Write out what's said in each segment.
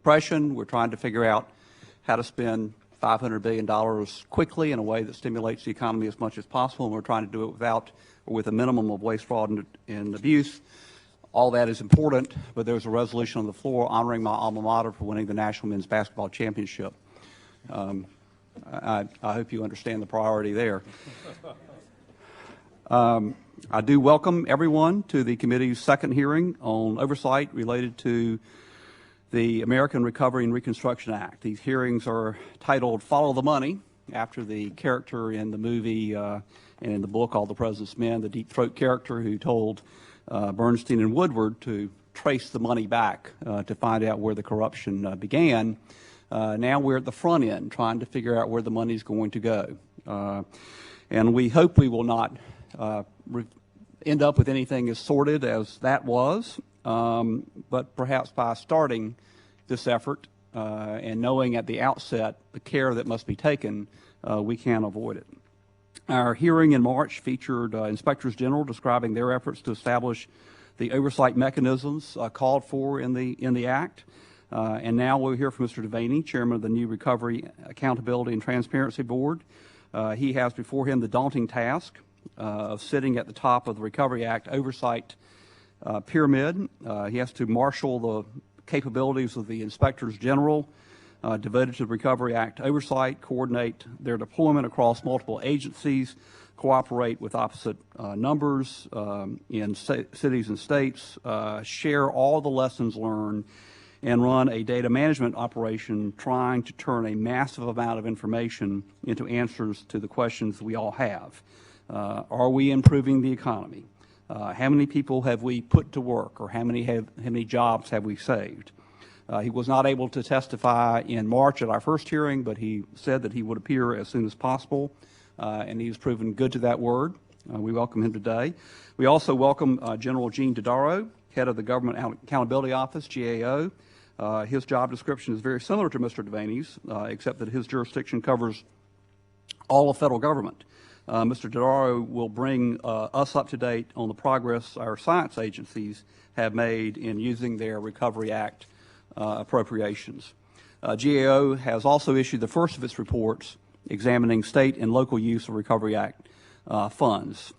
We're trying to figure out how to spend $500 billion quickly in a way that stimulates the economy as much as possible, and we're trying to do it without or with a minimum of waste, fraud, and abuse. All that is important, but there's a resolution on the floor honoring my alma mater for winning the National Men's Basketball Championship. I hope you understand the priority there. I do welcome everyone to the committee's second hearing on oversight related to the American Recovery and Reconstruction Act. These hearings are titled Follow the Money, after the character in the movie and in the book All the President's Men, the deep throat character who told Bernstein and Woodward to trace the money back to find out where the corruption began. Now we're at the front end trying to figure out where the money is going to go. And we hope we will not end up with anything as sordid as that was, but perhaps by starting this effort and knowing at the outset the care that must be taken, we can avoid it. Our hearing in March featured inspectors general describing their efforts to establish the oversight mechanisms called for in the Act. And now we'll hear from Mr. Devaney, chairman of the new Recovery, Accountability, and Transparency Board. He has before him the daunting task of sitting at the top of the Recovery Act oversight pyramid. He has to marshal the capabilities of the inspectors general devoted to the Recovery Act oversight, coordinate their deployment across multiple agencies, cooperate with opposite numbers in cities and states, share all the lessons learned, and run a data management operation trying to turn a massive amount of information into answers to the questions we all have. Are we improving the economy? How many people have we put to work, or how many jobs have we saved? He was not able to testify in March at our first hearing, but he said that he would appear as soon as possible, and he's proven good to that word. We welcome him today. We also welcome General Gene Dodaro, head of the Government Accountability Office, GAO. His job description is very similar to Mr. Devaney's, except that his jurisdiction covers all of federal government. Mr. Dodaro will bring us up to date on the progress our science agencies have made in using their Recovery Act appropriations. GAO has also issued the first of its reports examining state and local use of Recovery Act funds.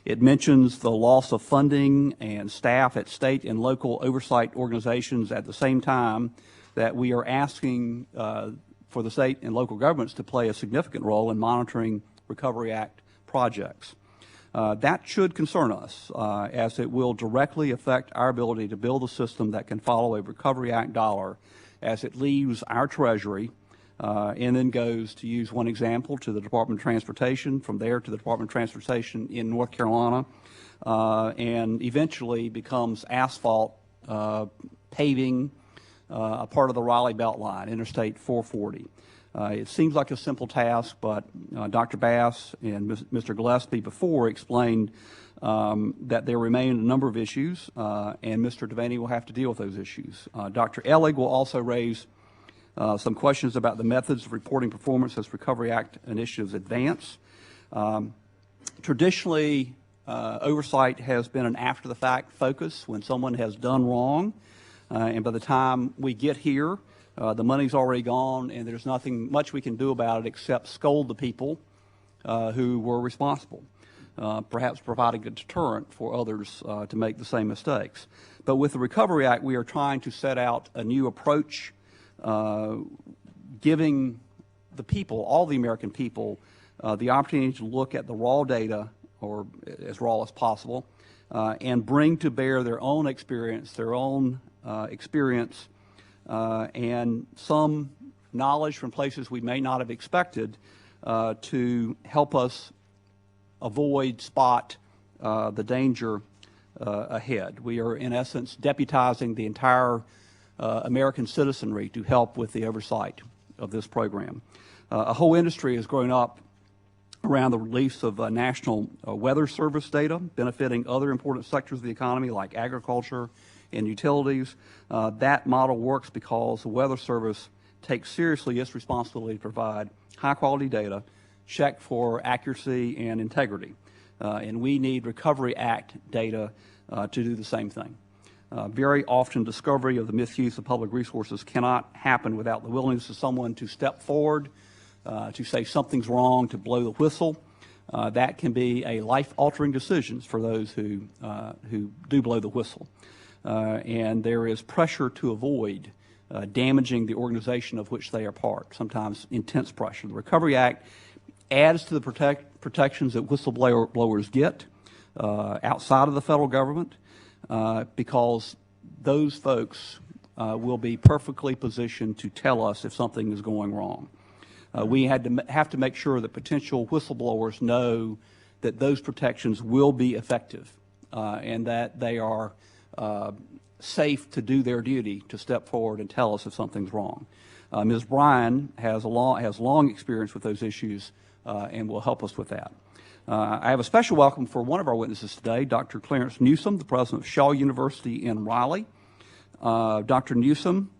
It mentions the loss of funding and staff at state and local oversight organizations at the same time that we are asking for the state and local governments to play a significant role in monitoring Recovery Act projects. That should concern us, as it will directly affect our ability to build a system that can follow a Recovery Act dollar as it leaves our Treasury and then goes, to use one example, to the Department of Transportation, from there to the Department of Transportation in North Carolina, and eventually becomes asphalt paving a part of the Raleigh Beltline, Interstate 440. It seems like a simple task, but Dr. Bass and Mr. Gillespie before explained that there remain a number of issues, and Mr. Devaney will have to deal with those issues. Dr. Ellig will also raise some questions about the methods of reporting performance as Recovery Act initiatives advance. Traditionally, oversight has been an after-the-fact focus when someone has done wrong, and by the time we get here, the money's already gone, and there's nothing much we can do about it except scold the people who were responsible, perhaps providing a deterrent for others to make the same mistakes. But with the Recovery Act, we are trying to set out a new approach, giving the people, all the American people, the opportunity to look at the raw data, or as raw as possible, and bring to bear their own experience, and some knowledge from places we may not have expected to help us avoid, spot, the danger ahead. We are, in essence, deputizing the entire American citizenry to help with the oversight of this program. A whole industry has grown up around the release of National Weather Service data, benefiting other important sectors of the economy like agriculture and utilities. That model works because the Weather Service takes seriously its responsibility to provide high-quality data, checked for accuracy and integrity. And we need Recovery Act data to do the same thing. Very often, discovery of the misuse of public resources cannot happen without the willingness of someone to step forward, to say something's wrong, to blow the whistle. That can be a life-altering decision for those who do blow the whistle. And there is pressure to avoid damaging the organization of which they are part, sometimes intense pressure. The Recovery Act adds to the protections that whistleblowers get outside of the federal government because those folks will be perfectly positioned to tell us if something is going wrong. We have to make sure that potential whistleblowers know that those protections will be effective and that they are safe to do their duty to step forward and tell us if something's wrong. Ms. Bryan has long experience with those issues and will help us with that. I have a special welcome for one of our witnesses today, Dr. Clarence Newsome, the president of Shaw University in Raleigh. Dr. Newsome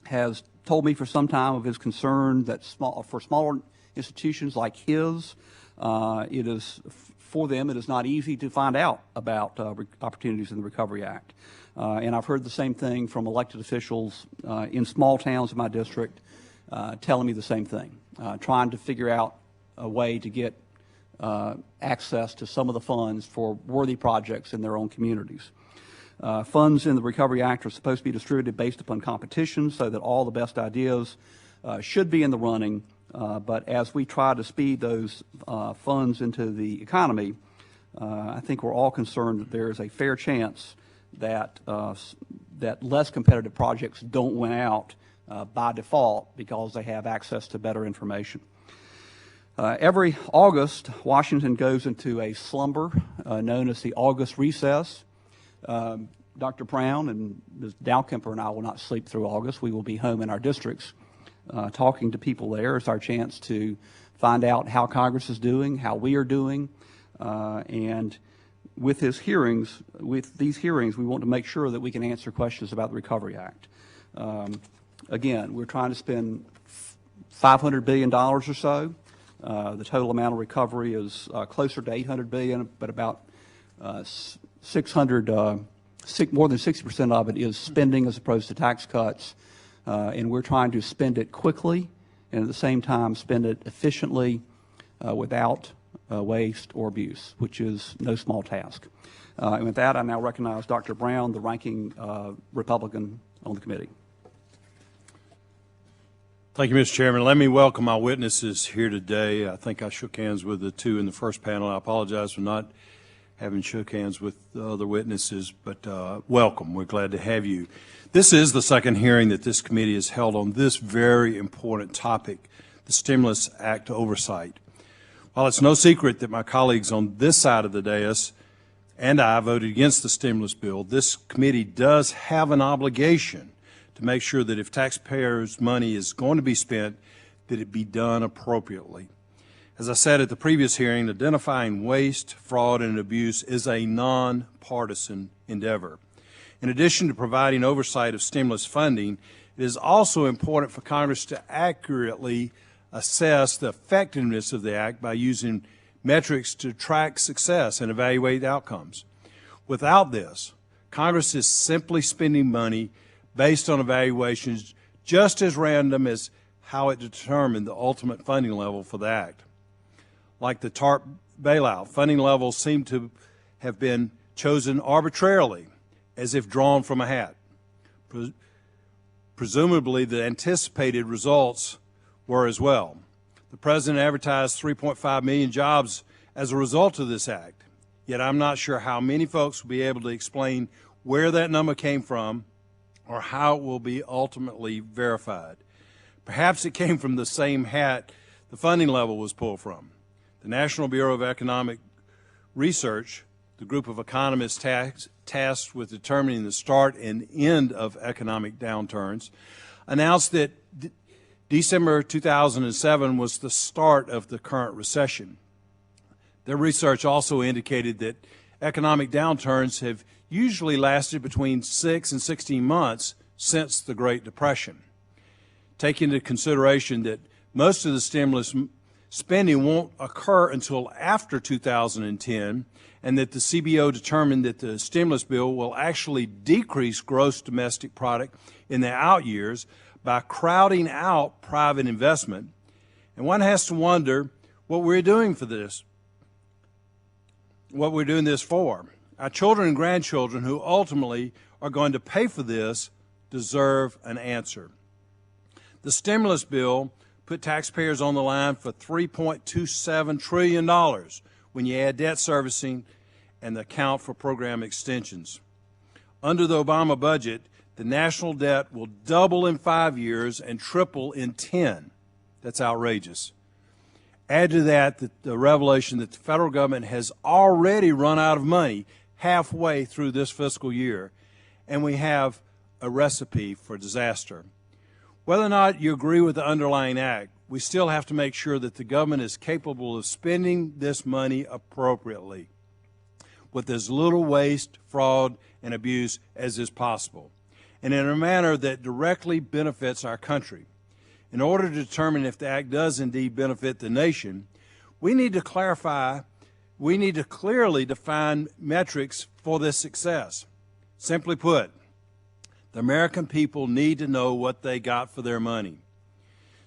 has told me for some time of his concern that for smaller institutions like his, for them it is not easy to find out about opportunities in the Recovery Act. And I've heard the same thing from elected officials in small towns in my district telling me the same thing, trying to figure out a way to get access to some of the funds for worthy projects in their own communities. Funds in the Recovery Act are supposed to be distributed based upon competition so that all the best ideas should be in the running, but as we try to speed those funds into the economy, I think we're all concerned that there is a fair chance that, that less competitive projects don't win out by default because they have access to better information. Every August, Washington goes into a slumber known as the August recess. Dr. Brown and Ms. Dowkemper and I will not sleep through August. We will be home in our districts talking to people there. It's our chance to find out how Congress is doing, how we are doing, and with these hearings, we want to make sure that we can answer questions about the Recovery Act. Again, we're trying to spend $500 billion or so. The total amount of recovery is closer to $800 billion, but about more than 60% of it is spending as opposed to tax cuts. And we're trying to spend it quickly and at the same time spend it efficiently without waste or abuse, which is no small task. And with that, I now recognize Dr. Brown, the ranking Republican on the committee. Thank you, Mr. Chairman. Let me welcome our witnesses here today. I think I shook hands with the two in the first panel. I apologize for not having shook hands with the other witnesses, but welcome. We're glad to have you. This is the second hearing that this committee has held on this very important topic, the Stimulus Act oversight. While it's no secret that my colleagues on this side of the dais and I voted against the stimulus bill, this committee does have an obligation to make sure that if taxpayers' money is going to be spent, that it be done appropriately. As I said at the previous hearing, identifying waste, fraud, and abuse is a nonpartisan endeavor. In addition to providing oversight of stimulus funding, it is also important for Congress to accurately assess the effectiveness of the Act by using metrics to track success and evaluate outcomes. Without this, Congress is simply spending money based on evaluations just as random as how it determined the ultimate funding level for the Act. Like the TARP bailout, funding levels seem to have been chosen arbitrarily, as if drawn from a hat. Presumably, the anticipated results were as well. The President advertised 3.5 million jobs as a result of this Act, yet I'm not sure how many folks will be able to explain where that number came from or how it will be ultimately verified. Perhaps it came from the same hat the funding level was pulled from. The National Bureau of Economic Research the group of economists tasked with determining the start and end of economic downturns, announced that December 2007 was the start of the current recession. Their research also indicated that economic downturns have usually lasted between 6 and 16 months since the Great Depression. Taking into consideration that most of the stimulus spending won't occur until after 2010, and that the CBO determined that the stimulus bill will actually decrease gross domestic product in the out years by crowding out private investment. And one has to wonder what we're doing for this, what we're doing this for. Our children and grandchildren, who ultimately are going to pay for this, deserve an answer. The stimulus bill put taxpayers on the line for $3.27 trillion when you add debt servicing and the account for program extensions. Under the Obama budget, the national debt will double in 5 years and triple in 10. That's outrageous. Add to that the revelation that the federal government has already run out of money halfway through this fiscal year, and we have a recipe for disaster. Whether or not you agree with the underlying act, we still have to make sure that the government is capable of spending this money appropriately, with as little waste, fraud, and abuse as is possible, and in a manner that directly benefits our country. In order to determine if the act does indeed benefit the nation, we need to clearly define metrics for this success. Simply put, the American people need to know what they got for their money.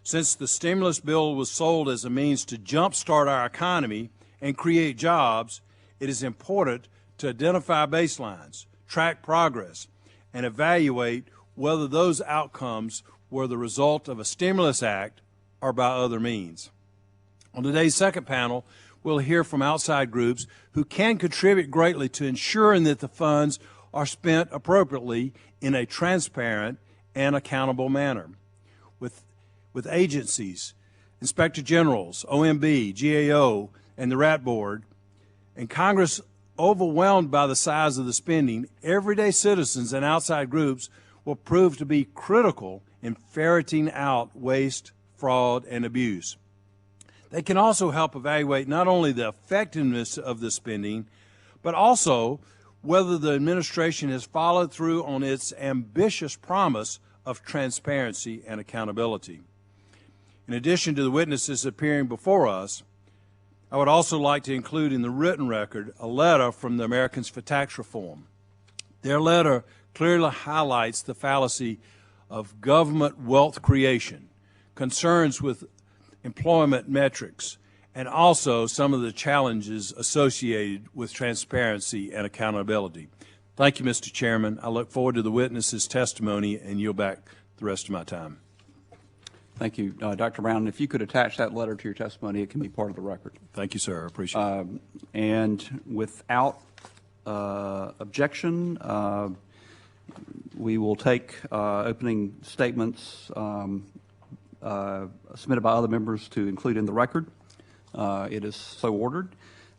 Since the stimulus bill was sold as a means to jumpstart our economy and create jobs, it is important to identify baselines, track progress, and evaluate whether those outcomes were the result of a stimulus act or by other means. On today's second panel, we'll hear from outside groups who can contribute greatly to ensuring that the funds are spent appropriately in a transparent and accountable manner. With agencies, Inspector Generals, OMB, GAO, and the RAT Board, and Congress overwhelmed by the size of the spending, everyday citizens and outside groups will prove to be critical in ferreting out waste, fraud, and abuse. They can also help evaluate not only the effectiveness of the spending, but also whether the administration has followed through on its ambitious promise of transparency and accountability. In addition to the witnesses appearing before us, I would also like to include in the written record a letter from the Americans for Tax Reform. Their letter clearly highlights the fallacy of government wealth creation, concerns with employment metrics, and also some of the challenges associated with transparency and accountability. Thank you, Mr. Chairman. I look forward to the witnesses' testimony and yield back the rest of my time. Thank you, Dr. Brown. If you could attach that letter to your testimony, it can be part of the record. Thank you, sir. I appreciate it. And without objection, we will take opening statements submitted by other members to include in the record. It is so ordered.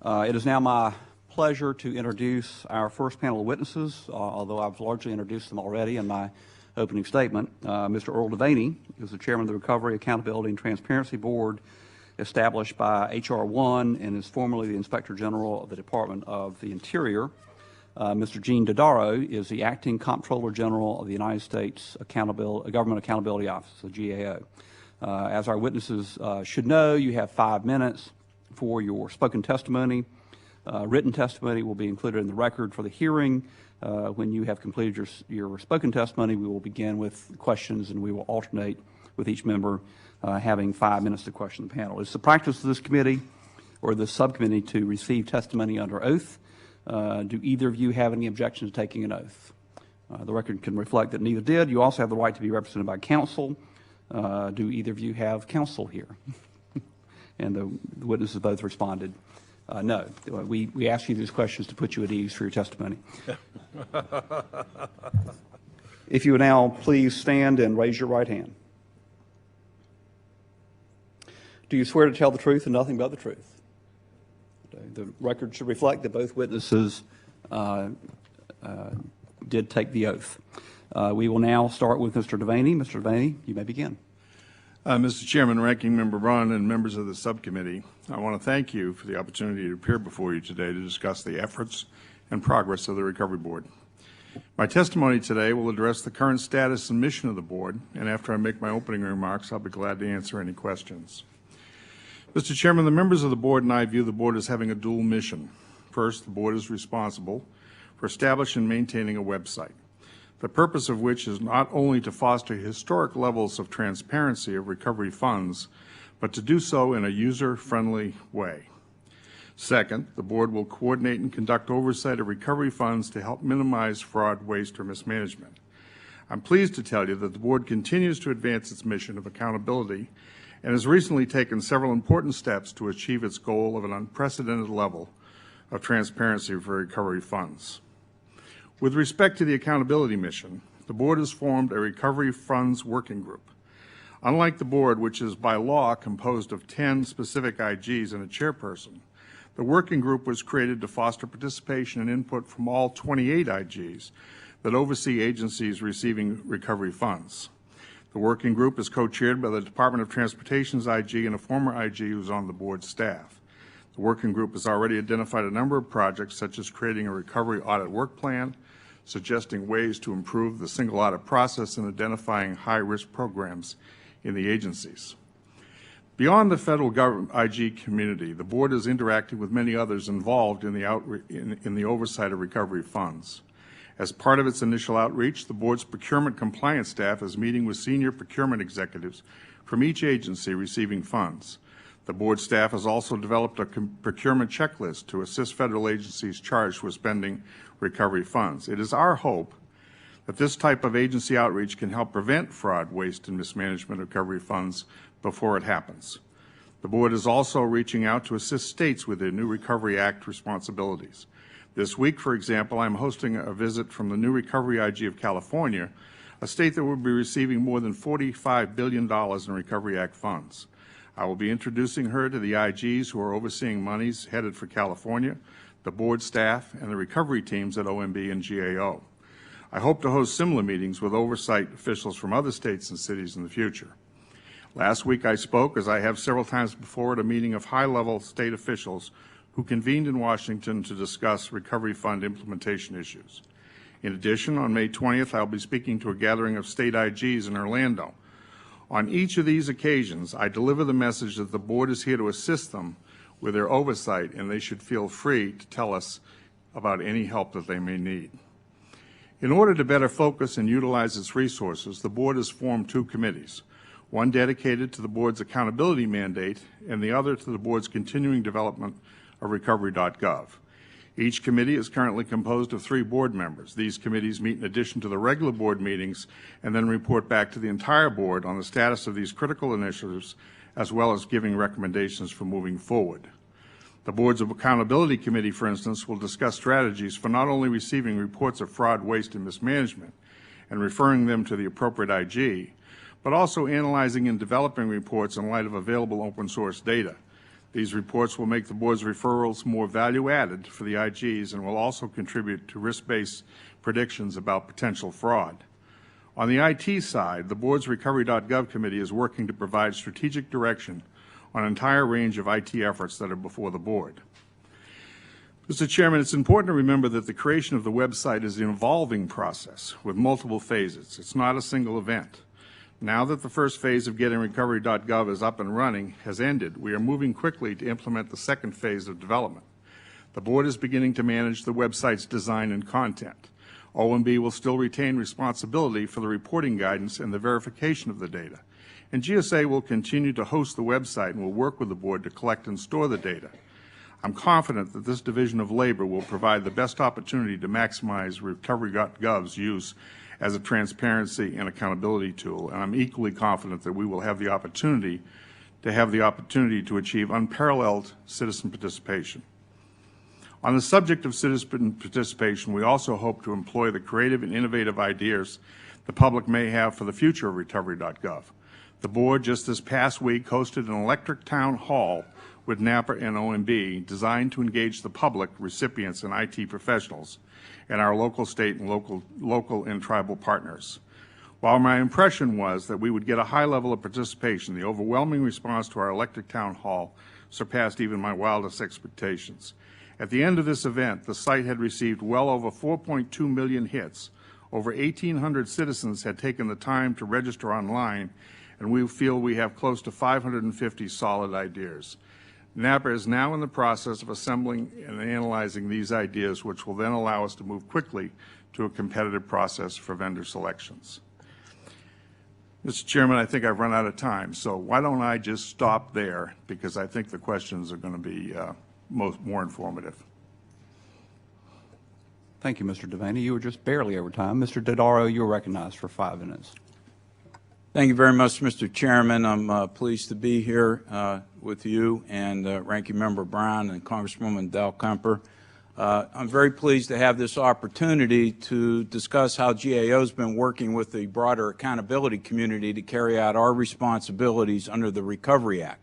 It is now my pleasure to introduce our first panel of witnesses, although I've largely introduced them already in my opening statement. Mr. Earl Devaney is the chairman of the Recovery, Accountability, and Transparency Board established by H.R. 1 and is formerly the Inspector General of the Department of the Interior. Mr. Gene Dodaro is the Acting Comptroller General of the United States Government Accountability Office, the GAO. As our witnesses should know, you have 5 minutes for your spoken testimony. Written testimony will be included in the record for the hearing. When you have completed your spoken testimony, we will begin with questions, and we will alternate with each member having 5 minutes to question the panel. It's the practice of this committee or the subcommittee to receive testimony under oath. Do either of you have any objections to taking an oath? The record can reflect that neither did. You also have the right to be represented by counsel. Do either of you have counsel here? And the witnesses both responded, no. We ask you these questions to put you at ease for your testimony. If you would now please stand and raise your right hand. Do you swear to tell the truth and nothing but the truth? The record should reflect that both witnesses did take the oath. We will now start with Mr. Devaney. Mr. Devaney, you may begin. Mr. Chairman, Ranking Member Braun, and members of the subcommittee, I want to thank you for the opportunity to appear before you today to discuss the efforts and progress of the Recovery Board. My testimony today will address the current status and mission of the Board, and after I make my opening remarks, I'll be glad to answer any questions. Mr. Chairman, the members of the Board and I view the Board as having a dual mission. First, the Board is responsible for establishing and maintaining a website, the purpose of which is not only to foster historic levels of transparency of recovery funds, but to do so in a user-friendly way. Second, the Board will coordinate and conduct oversight of recovery funds to help minimize fraud, waste, or mismanagement. I'm pleased to tell you that the Board continues to advance its mission of accountability and has recently taken several important steps to achieve its goal of an unprecedented level of transparency for recovery funds. With respect to the accountability mission, the Board has formed a Recovery Funds Working Group. Unlike the Board, which is by law composed of 10 specific IGs and a chairperson, the working group was created to foster participation and input from all 28 IGs that oversee agencies receiving recovery funds. The working group is co-chaired by the Department of Transportation's IG and a former IG who's on the Board staff. The working group has already identified a number of projects, such as creating a recovery audit work plan, suggesting ways to improve the single audit process, and identifying high-risk programs in the agencies. Beyond the federal government IG community, the Board is interacting with many others involved in the oversight of recovery funds. As part of its initial outreach, the Board's procurement compliance staff is meeting with senior procurement executives from each agency receiving funds. The Board staff has also developed a procurement checklist to assist federal agencies charged with spending recovery funds. It is our hope that this type of agency outreach can help prevent fraud, waste, and mismanagement of recovery funds before it happens. The Board is also reaching out to assist states with their new Recovery Act responsibilities. This week, for example, I'm hosting a visit from the new Recovery IG of California, a state that will be receiving more than $45 billion in Recovery Act funds. I will be introducing her to the IGs who are overseeing monies headed for California, the Board staff, and the recovery teams at OMB and GAO. I hope to host similar meetings with oversight officials from other states and cities in the future. Last week I spoke, as I have several times before, at a meeting of high-level state officials who convened in Washington to discuss recovery fund implementation issues. In addition, on May 20th, I'll be speaking to a gathering of state IGs in Orlando. On each of these occasions, I deliver the message that the Board is here to assist them with their oversight, and they should feel free to tell us about any help that they may need. In order to better focus and utilize its resources, the Board has formed two committees, one dedicated to the Board's accountability mandate and the other to the Board's continuing development of recovery.gov. Each committee is currently composed of 3 board members. These committees meet in addition to the regular board meetings and then report back to the entire Board on the status of these critical initiatives, as well as giving recommendations for moving forward. The Board's Accountability Committee, for instance, will discuss strategies for not only receiving reports of fraud, waste, and mismanagement and referring them to the appropriate IG, but also analyzing and developing reports in light of available open source data. These reports will make the Board's referrals more value-added for the IGs and will also contribute to risk-based predictions about potential fraud. On the IT side, the Board's Recovery.gov committee is working to provide strategic direction on an entire range of IT efforts that are before the Board. Mr. Chairman, it's important to remember that the creation of the website is an evolving process with multiple phases. It's not a single event. Now that the first phase of getting Recovery.gov is up and running has ended, we are moving quickly to implement the second phase of development. The Board is beginning to manage the website's design and content. OMB will still retain responsibility for the reporting guidance and the verification of the data. And GSA will continue to host the website and will work with the Board to collect and store the data. I'm confident that this division of labor will provide the best opportunity to maximize Recovery.gov's use as a transparency and accountability tool, and I'm equally confident that we will have the opportunity to achieve unparalleled citizen participation. On the subject of citizen participation, we also hope to employ the creative and innovative ideas the public may have for the future of Recovery.gov. The Board just this past week hosted an electric town hall with NAPA and OMB designed to engage the public, recipients, and IT professionals, and our local, state, and local and tribal partners. While my impression was that we would get a high level of participation, the overwhelming response to our electric town hall surpassed even my wildest expectations. At the end of this event, the site had received well over 4.2 million hits. Over 1,800 citizens had taken the time to register online, and we feel we have close to 550 solid ideas. NAPA is now in the process of assembling and analyzing these ideas, which will then allow us to move quickly to a competitive process for vendor selections. Mr. Chairman, I think I've run out of time, so why don't I just stop there, because I think the questions are going to be more informative. Thank you, Mr. Devaney. You were just barely over time. Mr. Dodaro, you're recognized for 5 minutes. Thank you very much, Mr. Chairman. I'm pleased to be here with you and Ranking Member Brown and Congresswoman Del Kemper. I'm very pleased to have this opportunity to discuss how GAO has been working with the broader accountability community to carry out our responsibilities under the Recovery Act.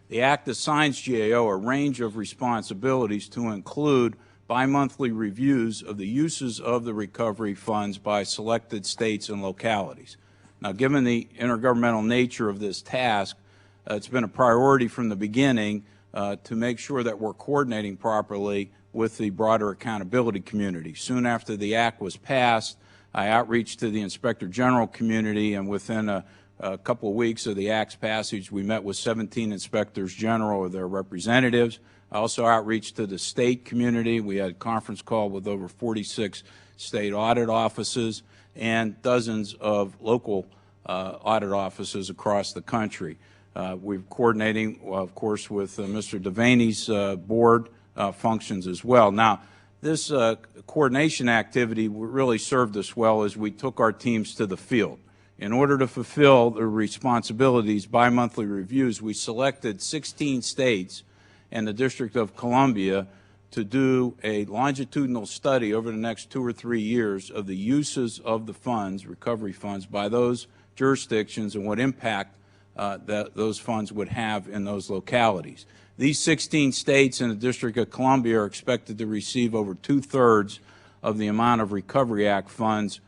The Act assigns GAO a range of responsibilities to include bi-monthly reviews of the uses of the recovery funds by selected states and localities. Now, given the intergovernmental nature of this task, it's been a priority from the beginning to make sure that we're coordinating properly with the broader accountability community. Soon after the Act was passed, I outreached to the Inspector General community, and within a couple of weeks of the Act's passage, we met with 17 Inspectors General or their representatives. I also outreached to the state community. We had a conference call with over 46 state audit offices and dozens of local audit offices across the country. We're coordinating, of course, with Mr. Devaney's board functions as well. Now, this coordination activity really served us well as we took our teams to the field. In order to fulfill the responsibilities bi-monthly reviews, we selected 16 states and the District of Columbia to do a longitudinal study over the next 2 or 3 years of the uses of the funds, recovery funds, by those jurisdictions and what impact that those funds would have in those localities. These 16 states and the District of Columbia are expected to receive over 2/3 of the amount of Recovery Act funds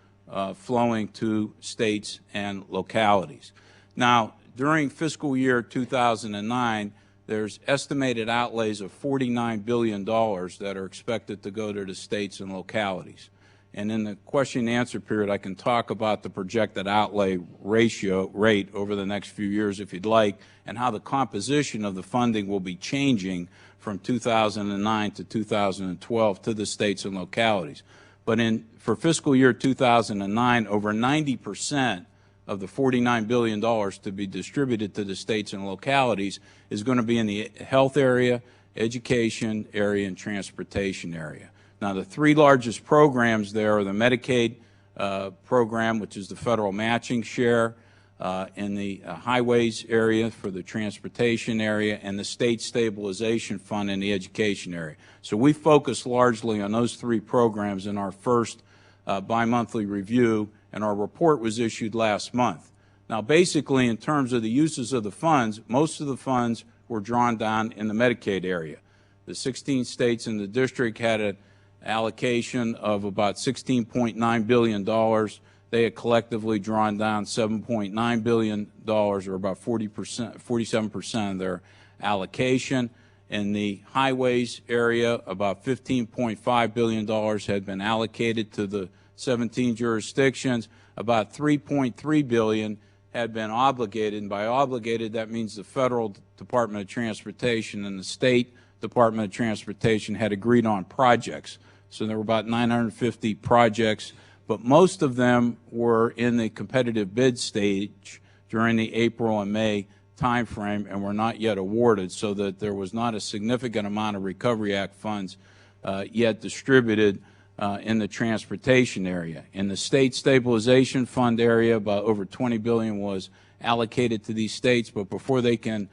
flowing to states and localities. Now, during fiscal year 2009, there's estimated outlays of $49 billion that are expected to go to the states and localities. And in the question and answer period, I can talk about the projected outlay rate over the next few years if you'd like, and how the composition of the funding will be changing from 2009 to 2012 to the states and localities. But for fiscal year 2009, over 90% of the $49 billion to be distributed to the states and localities is going to be in the health area, education area, and transportation area. Now, the 3 largest programs there are the Medicaid program, which is the federal matching share, in the highways area for the transportation area, and the state stabilization fund in the education area. So we focus largely on those 3 programs in our first bi-monthly review, and our report was issued last month. Now, basically, in terms of the uses of the funds, most of the funds were drawn down in the Medicaid area. The 16 states in the district had an allocation of about $16.9 billion. They had collectively drawn down $7.9 billion, or about 47% of their allocation. In the highways area, about $15.5 billion had been allocated to the 17 jurisdictions. About $3.3 billion had been obligated, and by obligated, that means the Federal Department of Transportation and the State Department of Transportation had agreed on projects. So there were about 950 projects, but most of them were in the competitive bid stage during the April and May timeframe and were not yet awarded, so that there was not a significant amount of Recovery Act funds yet distributed in the transportation area. In the state stabilization fund area, about over $20 billion was allocated to these states, but before they can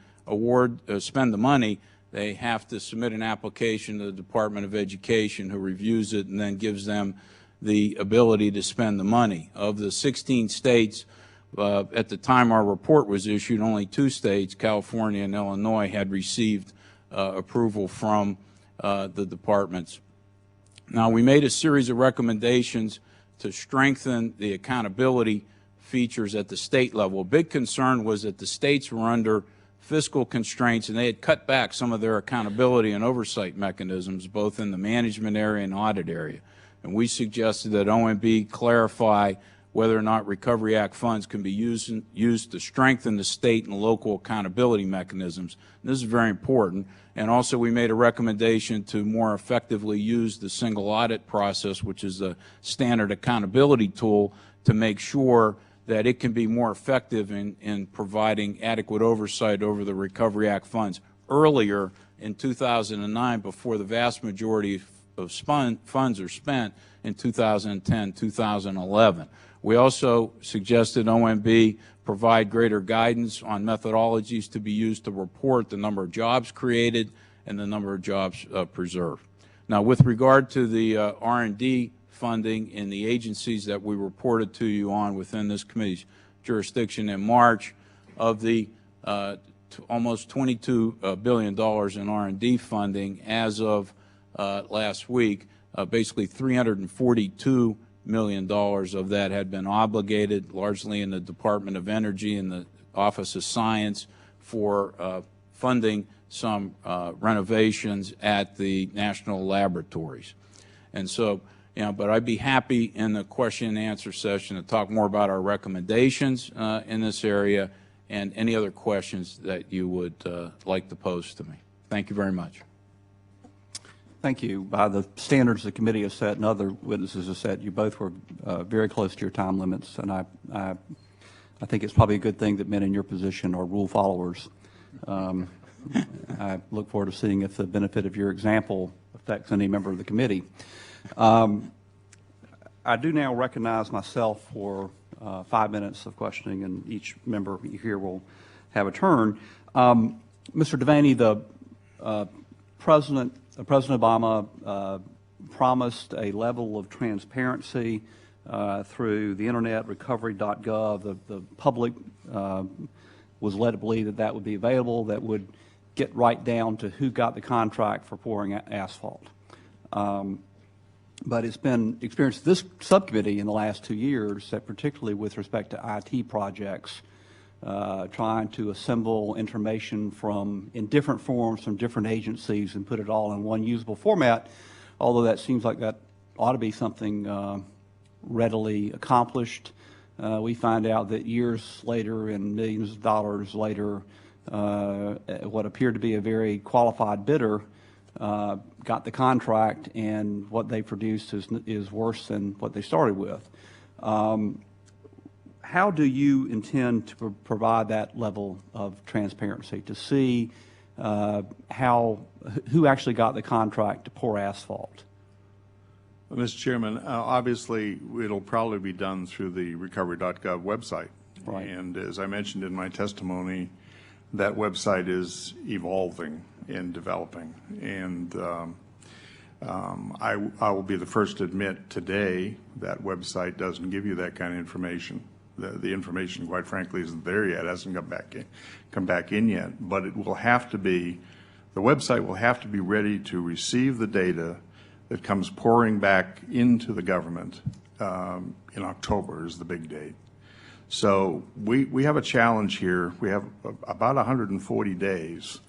spend the money, they have to submit an application to the Department of Education, who reviews it and then gives them the ability to spend the money. Of the 16 states, at the time our report was issued, only 2 states, California and Illinois, had received approval from the departments. Now, we made a series of recommendations to strengthen the accountability features at the state level. A big concern was that the states were under fiscal constraints, and they had cut back some of their accountability and oversight mechanisms, both in the management area and audit area. And we suggested that OMB clarify whether or not Recovery Act funds can be used to strengthen the state and local accountability mechanisms. And this is very important. And also we made a recommendation to more effectively use the single audit process, which is a standard accountability tool, to make sure that it can be more effective in providing adequate oversight over the Recovery Act funds earlier in 2009, before the vast majority of funds are spent in 2010, 2011. We also suggested OMB provide greater guidance on methodologies to be used to report the number of jobs created and the number of jobs preserved. Now, with regard to the R&D funding in the agencies that we reported to you on within this committee's jurisdiction in March, of the almost $22 billion in R&D funding as of last week, basically $342 million of that had been obligated, largely in the Department of Energy and the Office of Science, for funding some renovations at the national laboratories. And so, but I'd be happy in the question and answer session to talk more about our recommendations in this area and any other questions that you would like to pose to me. Thank you very much. Thank you. By the standards the committee has set and other witnesses have set, you both were very close to your time limits, and I think it's probably a good thing that men in your position are rule followers. I look forward to seeing if the benefit of your example affects any member of the committee. I do now recognize myself for 5 minutes of questioning, and each member here will have a turn. Mr. Devaney, the President Obama promised a level of transparency through the internet, recovery.gov. The public was led to believe that that would be available, that would get right down to who got the contract for pouring asphalt. But it's been experienced this subcommittee in the last 2 years, that particularly with respect to IT projects, trying to assemble information in different forms from different agencies and put it all in one usable format, although that seems like that ought to be something readily accomplished. We find out that years later and millions of dollars later, what appeared to be a very qualified bidder got the contract, and what they produced is worse than what they started with. How do you intend to provide that level of transparency to see who actually got the contract to pour asphalt? Well, Mr. Chairman, obviously it'll probably be done through the recovery.gov website. Right. And as I mentioned in my testimony, that website is evolving and developing. And I will be the first to admit today that website doesn't give you that kind of information. The information, quite frankly, isn't there yet. It hasn't come back in yet. But it will have to be, the website will have to be ready to receive the data that comes pouring back into the government in October is the big date. So we have a challenge here. We have about 140 days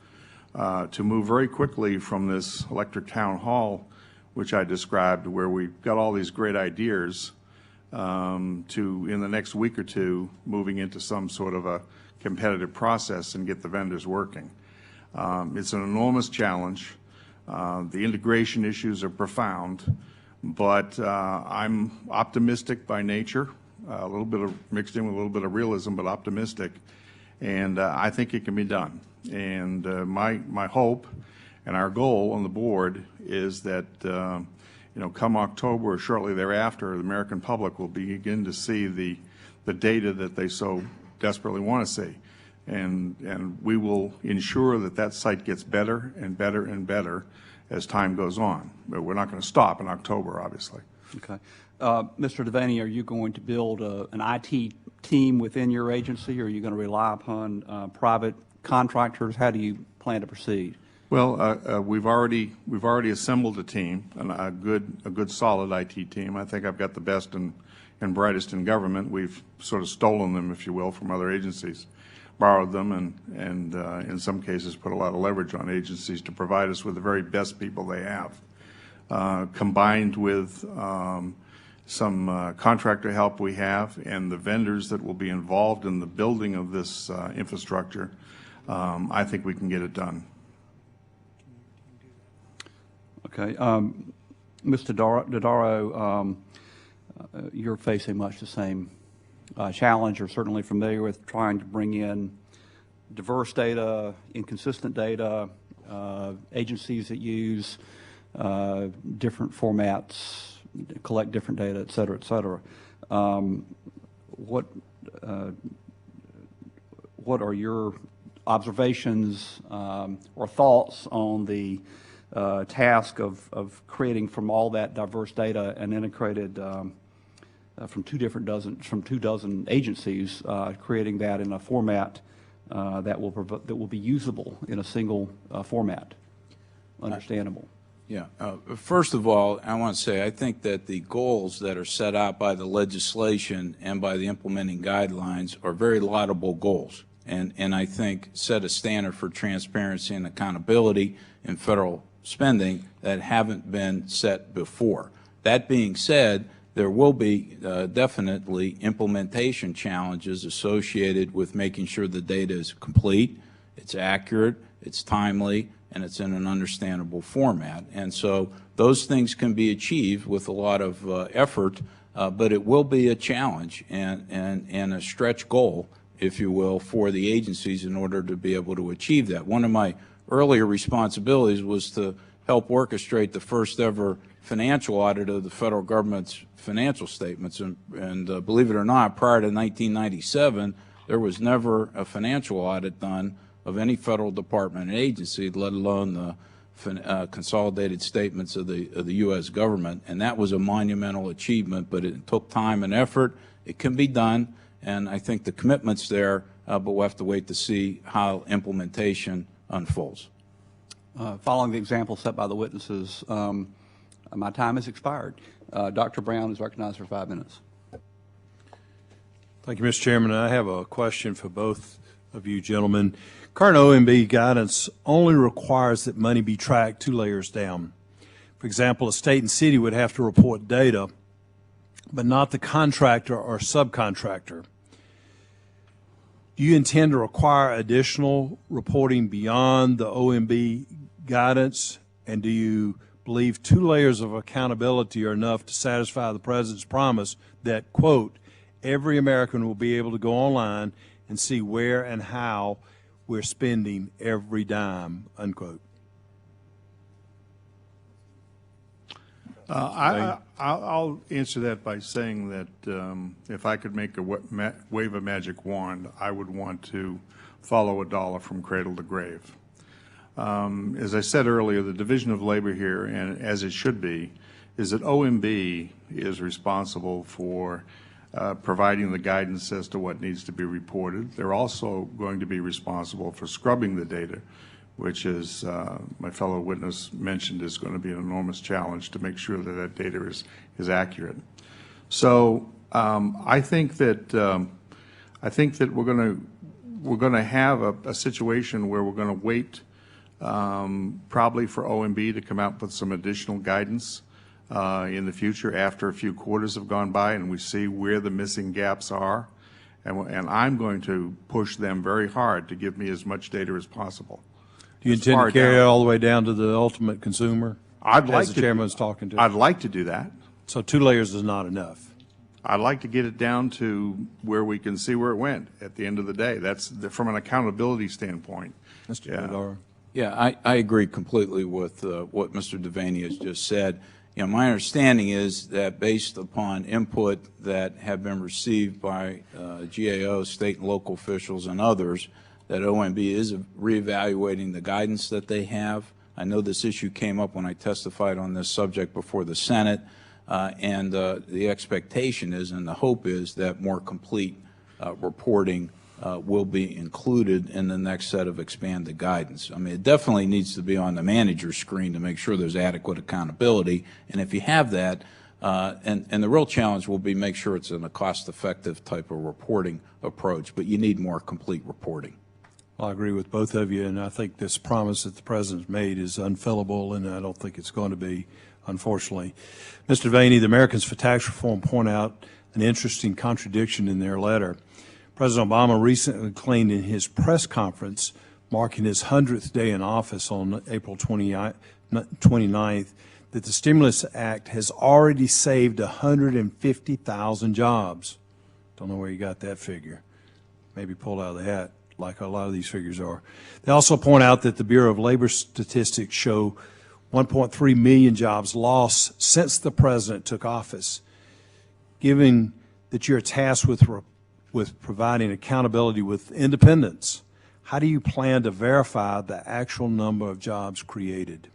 to move very quickly from this electric town hall, which I described, where we've got all these great ideas, to, in the next week or two, moving into some sort of a competitive process and get the vendors working. It's an enormous challenge. The integration issues are profound, but I'm optimistic by nature, a little bit of mixed in with a little bit of realism, but optimistic, and I think it can be done. And my hope and our goal on the board is that come October or shortly thereafter, the American public will begin to see the data that they so desperately want to see. And we will ensure that that site gets better and better and better as time goes on. But we're not going to stop in October, obviously. Okay. Mr. Devaney, are you going to build an IT team within your agency, or are you going to rely upon private contractors? How do you plan to proceed? Well, we've already assembled a team, a good solid IT team. I think I've got the best and brightest in government. We've sort of stolen them, if you will, from other agencies, borrowed them, and in some cases put a lot of leverage on agencies to provide us with the very best people they have, combined with some contractor help we have and the vendors that will be involved in the building of this infrastructure. I think we can get it done. Okay. Mr. Dodaro, you're facing much the same challenge. You're certainly familiar with trying to bring in diverse data, inconsistent data, agencies that use different formats, collect different data, et cetera, et cetera. What are your observations or thoughts on the task of creating from all that diverse data and integrated from two dozen agencies, creating that in a format that will be usable in a single format, understandable? Yeah. First of all, I want to say I think that the goals that are set out by the legislation and by the implementing guidelines are very laudable goals, and I think set a standard for transparency and accountability in federal spending that haven't been set before. That being said, there will be definitely implementation challenges associated with making sure the data is complete, it's accurate, it's timely, and it's in an understandable format. And so those things can be achieved with a lot of effort, but it will be a challenge and a stretch goal, if you will, for the agencies in order to be able to achieve that. One of my earlier responsibilities was to help orchestrate the first ever financial audit of the federal government's financial statements. And believe it or not, prior to 1997, there was never a financial audit done of any federal department and agency, let alone the consolidated statements of the U.S. government. And that was a monumental achievement, but it took time and effort. It can be done, and I think the commitment's there, but we'll have to wait to see how implementation unfolds. Following the example set by the witnesses, my time has expired. Dr. Brown is recognized for 5 minutes. Thank you, Mr. Chairman. I have a question for both of you gentlemen. Current OMB guidance only requires that money be tracked 2 layers down. For example, a state and city would have to report data, but not the contractor or subcontractor. Do you intend to require additional reporting beyond the OMB guidance, and do you believe 2 layers of accountability are enough to satisfy the President's promise that, quote, every American will be able to go online and see where and how we're spending every dime, unquote? I'll answer that by saying that if I could wave a magic wand, I would want to follow a dollar from cradle to grave. As I said earlier, the division of labor here, and as it should be, is that OMB is responsible for providing the guidance as to what needs to be reported. They're also going to be responsible for scrubbing the data, which is, my fellow witness mentioned, is going to be an enormous challenge to make sure that that data is accurate. So I think that we're going to have a situation where we're going to wait probably for OMB to come out with some additional guidance in the future after a few quarters have gone by and we see where the missing gaps are. And I'm going to push them very hard to give me as much data as possible. Do you intend to carry it all the way down to the ultimate consumer? I'd like as the chairman was talking to. I'd like to do that. So 2 layers is not enough. I'd like to get it down to where we can see where it went at the end of the day. That's from an accountability standpoint. Mr. Yeah. Dodaro. Yeah, I agree completely with what Mr. Devaney has just said. You know, my understanding is that based upon input that have been received by GAO, state and local officials and others, that OMB is reevaluating the guidance that they have. I know this issue came up when I testified on this subject before the Senate, and the expectation is and the hope is that more complete reporting will be included in the next set of expanded guidance. I mean, it definitely needs to be on the manager's screen to make sure there's adequate accountability. And if you have that, and the real challenge will be make sure it's in a cost-effective type of reporting approach, but you need more complete reporting. I agree with both of you, and I think this promise that the President's made is unfillable, and I don't think it's going to be, unfortunately. Mr. Devaney, the Americans for Tax Reform point out an interesting contradiction in their letter. President Obama recently claimed in his press conference marking his 100th day in office on April 29th that the Stimulus Act has already saved 150,000 jobs. Don't know where you got that figure. Maybe pulled out of the hat, like a lot of these figures are. They also point out that the Bureau of Labor Statistics show 1.3 million jobs lost since the President took office. Given that you're tasked with providing accountability with independence, how do you plan to verify the actual number of jobs created?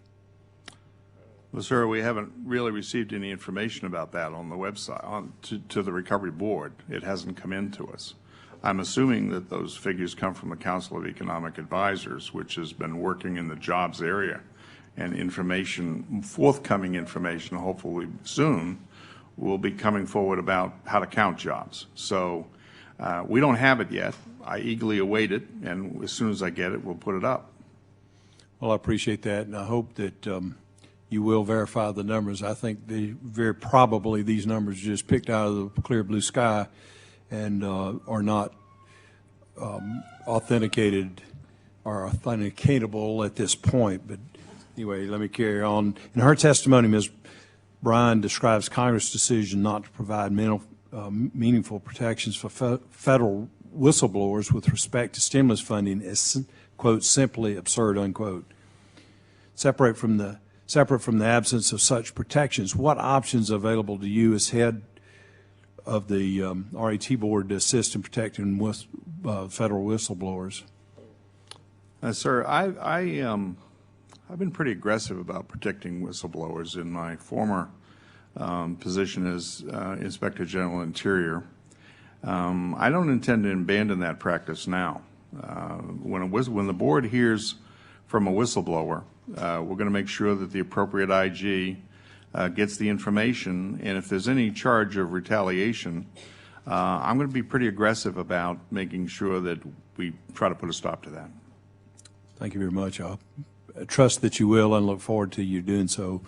Well, sir, we haven't really received any information about that on the website, to the Recovery Board. It hasn't come in to us. I'm assuming that those figures come from the Council of Economic Advisors, which has been working in the jobs area, and information, forthcoming information, hopefully soon, will be coming forward about how to count jobs. So we don't have it yet. I eagerly await it, and as soon as I get it, we'll put it up. Well, I appreciate that, and I hope that you will verify the numbers. I think very probably these numbers are just picked out of the clear blue sky and are not authenticated or authenticatable at this point. But anyway, let me carry on. In her testimony, Ms. Bryan describes Congress' decision not to provide meaningful protections for federal whistleblowers with respect to stimulus funding as, quote, simply absurd, unquote. Separate from the absence of such protections, what options are available to you as head of the RET board to assist in protecting federal whistleblowers? Sir, I've been pretty aggressive about protecting whistleblowers in my former position as Inspector General Interior. I don't intend to abandon that practice now. When the board hears from a whistleblower, we're going to make sure that the appropriate IG gets the information, and if there's any charge of retaliation, I'm going to be pretty aggressive about making sure that we try to put a stop to that. Thank you very much. I trust that you will and look forward to you doing so.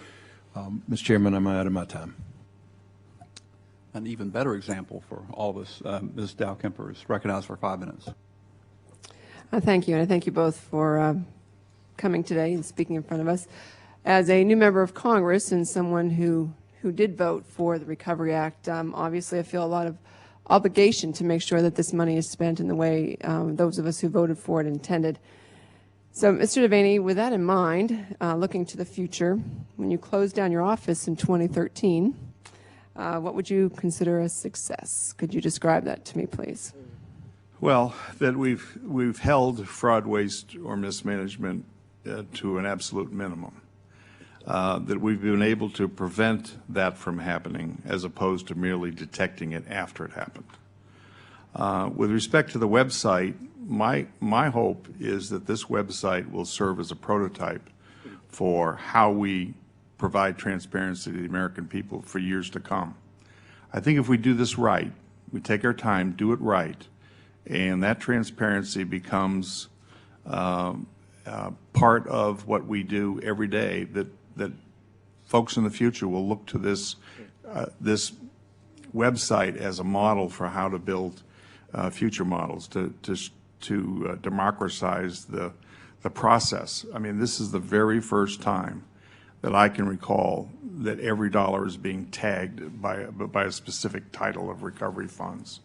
Mr. Chairman, I'm out of my time. An even better example for all of us, Ms. Dow Kemper is recognized for 5 minutes. Thank you, and I thank you both for coming today and speaking in front of us. As a new member of Congress and someone who did vote for the Recovery Act, obviously I feel a lot of obligation to make sure that this money is spent in the way those of us who voted for it intended. So, Mr. Devaney, with that in mind, looking to the future, when you close down your office in 2013, what would you consider a success? Could you describe that to me, please? Well, that we've held fraud, waste, or mismanagement to an absolute minimum. That we've been able to prevent that from happening as opposed to merely detecting it after it happened. With respect to the website, my hope is that this website will serve as a prototype for how we provide transparency to the American people for years to come. I think if we do this right, we take our time, do it right, and that transparency becomes part of what we do every day, that folks in the future will look to this website as a model for how to build future models, to democratize the process. I mean, this is the very first time that I can recall that every dollar is being tagged by a specific title of recovery funds.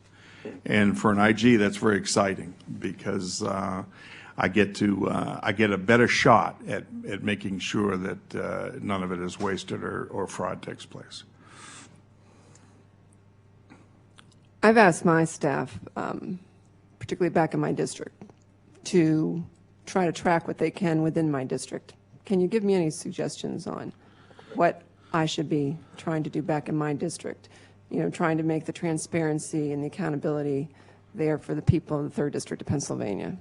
And for an IG, that's very exciting because I get a better shot at making sure that none of it is wasted or fraud takes place. I've asked my staff, particularly back in my district, to try to track what they can within my district. Can you give me any suggestions on what I should be trying to do back in my district? You know, trying to make the transparency and the accountability there for the people in the 3rd District of Pennsylvania?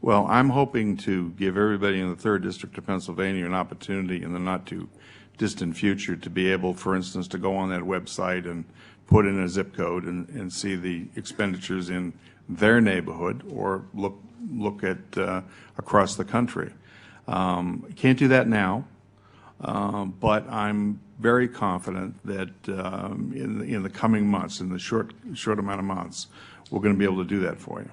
Well, I'm hoping to give everybody in the 3rd District of Pennsylvania an opportunity in the not-too-distant future to be able, for instance, to go on that website and put in a zip code and see the expenditures in their neighborhood, or look at across the country. Can't do that now, but I'm very confident that in the coming months, in the short amount of months, we're going to be able to do that for you.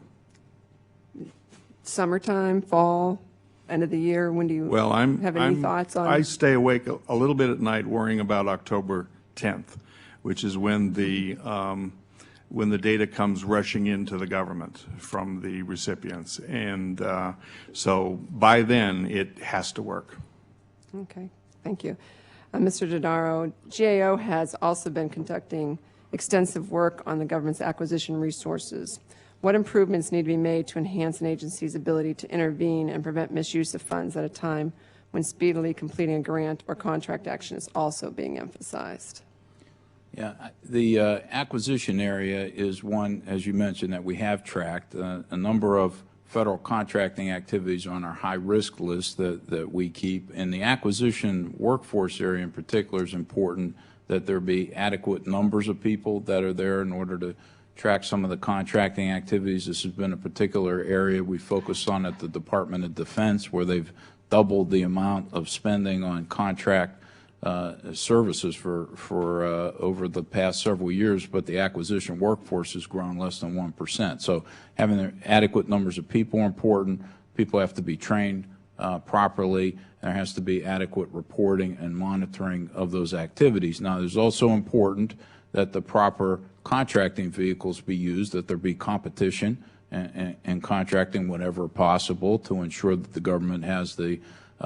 Summertime, fall, end of the year? When do you have any thoughts on? I stay awake a little bit at night worrying about October 10th, which is when the data comes rushing into the government from the recipients, and so by then it has to work. Okay, thank you. Mr. Dodaro, GAO has also been conducting extensive work on the government's acquisition resources. What improvements need to be made to enhance an agency's ability to intervene and prevent misuse of funds at a time when speedily completing a grant or contract action is also being emphasized? Yeah, the acquisition area is one, as you mentioned, that we have tracked. A number of federal contracting activities on our high-risk list that we keep. And the acquisition workforce area in particular is important, that there be adequate numbers of people that are there in order to track some of the contracting activities. This has been a particular area we focus on at the Department of Defense, where they've doubled the amount of spending on contract services for over the past several years, but the acquisition workforce has grown less than 1%. So having adequate numbers of people are important. People have to be trained properly. There has to be adequate reporting and monitoring of those activities. Now, it's also important that the proper contracting vehicles be used, that there be competition and contracting whenever possible to ensure that the government has the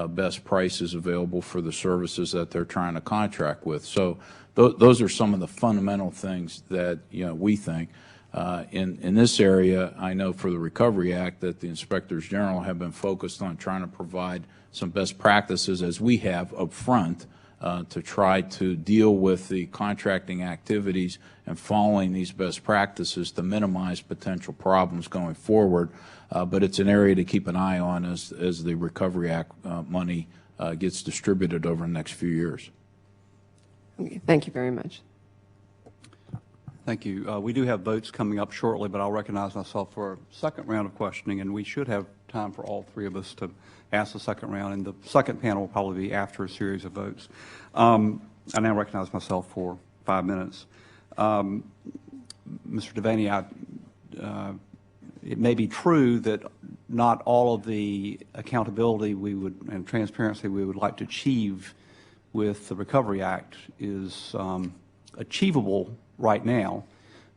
best prices available for the services that they're trying to contract with. So those are some of the fundamental things that we think. In this area, I know for the Recovery Act that the Inspectors General have been focused on trying to provide some best practices, as we have up front, to try to deal with the contracting activities and following these best practices to minimize potential problems going forward. But it's an area to keep an eye on as the Recovery Act money gets distributed over the next few years. Okay, thank you very much. Thank you. We do have votes coming up shortly, but I'll recognize myself for a second round of questioning, and we should have time for all three of us to ask the second round, and the second panel will probably be after a series of votes. I now recognize myself for 5 minutes. Mr. Devaney, it may be true that not all of the accountability and transparency we would like to achieve with the Recovery Act is achievable right now,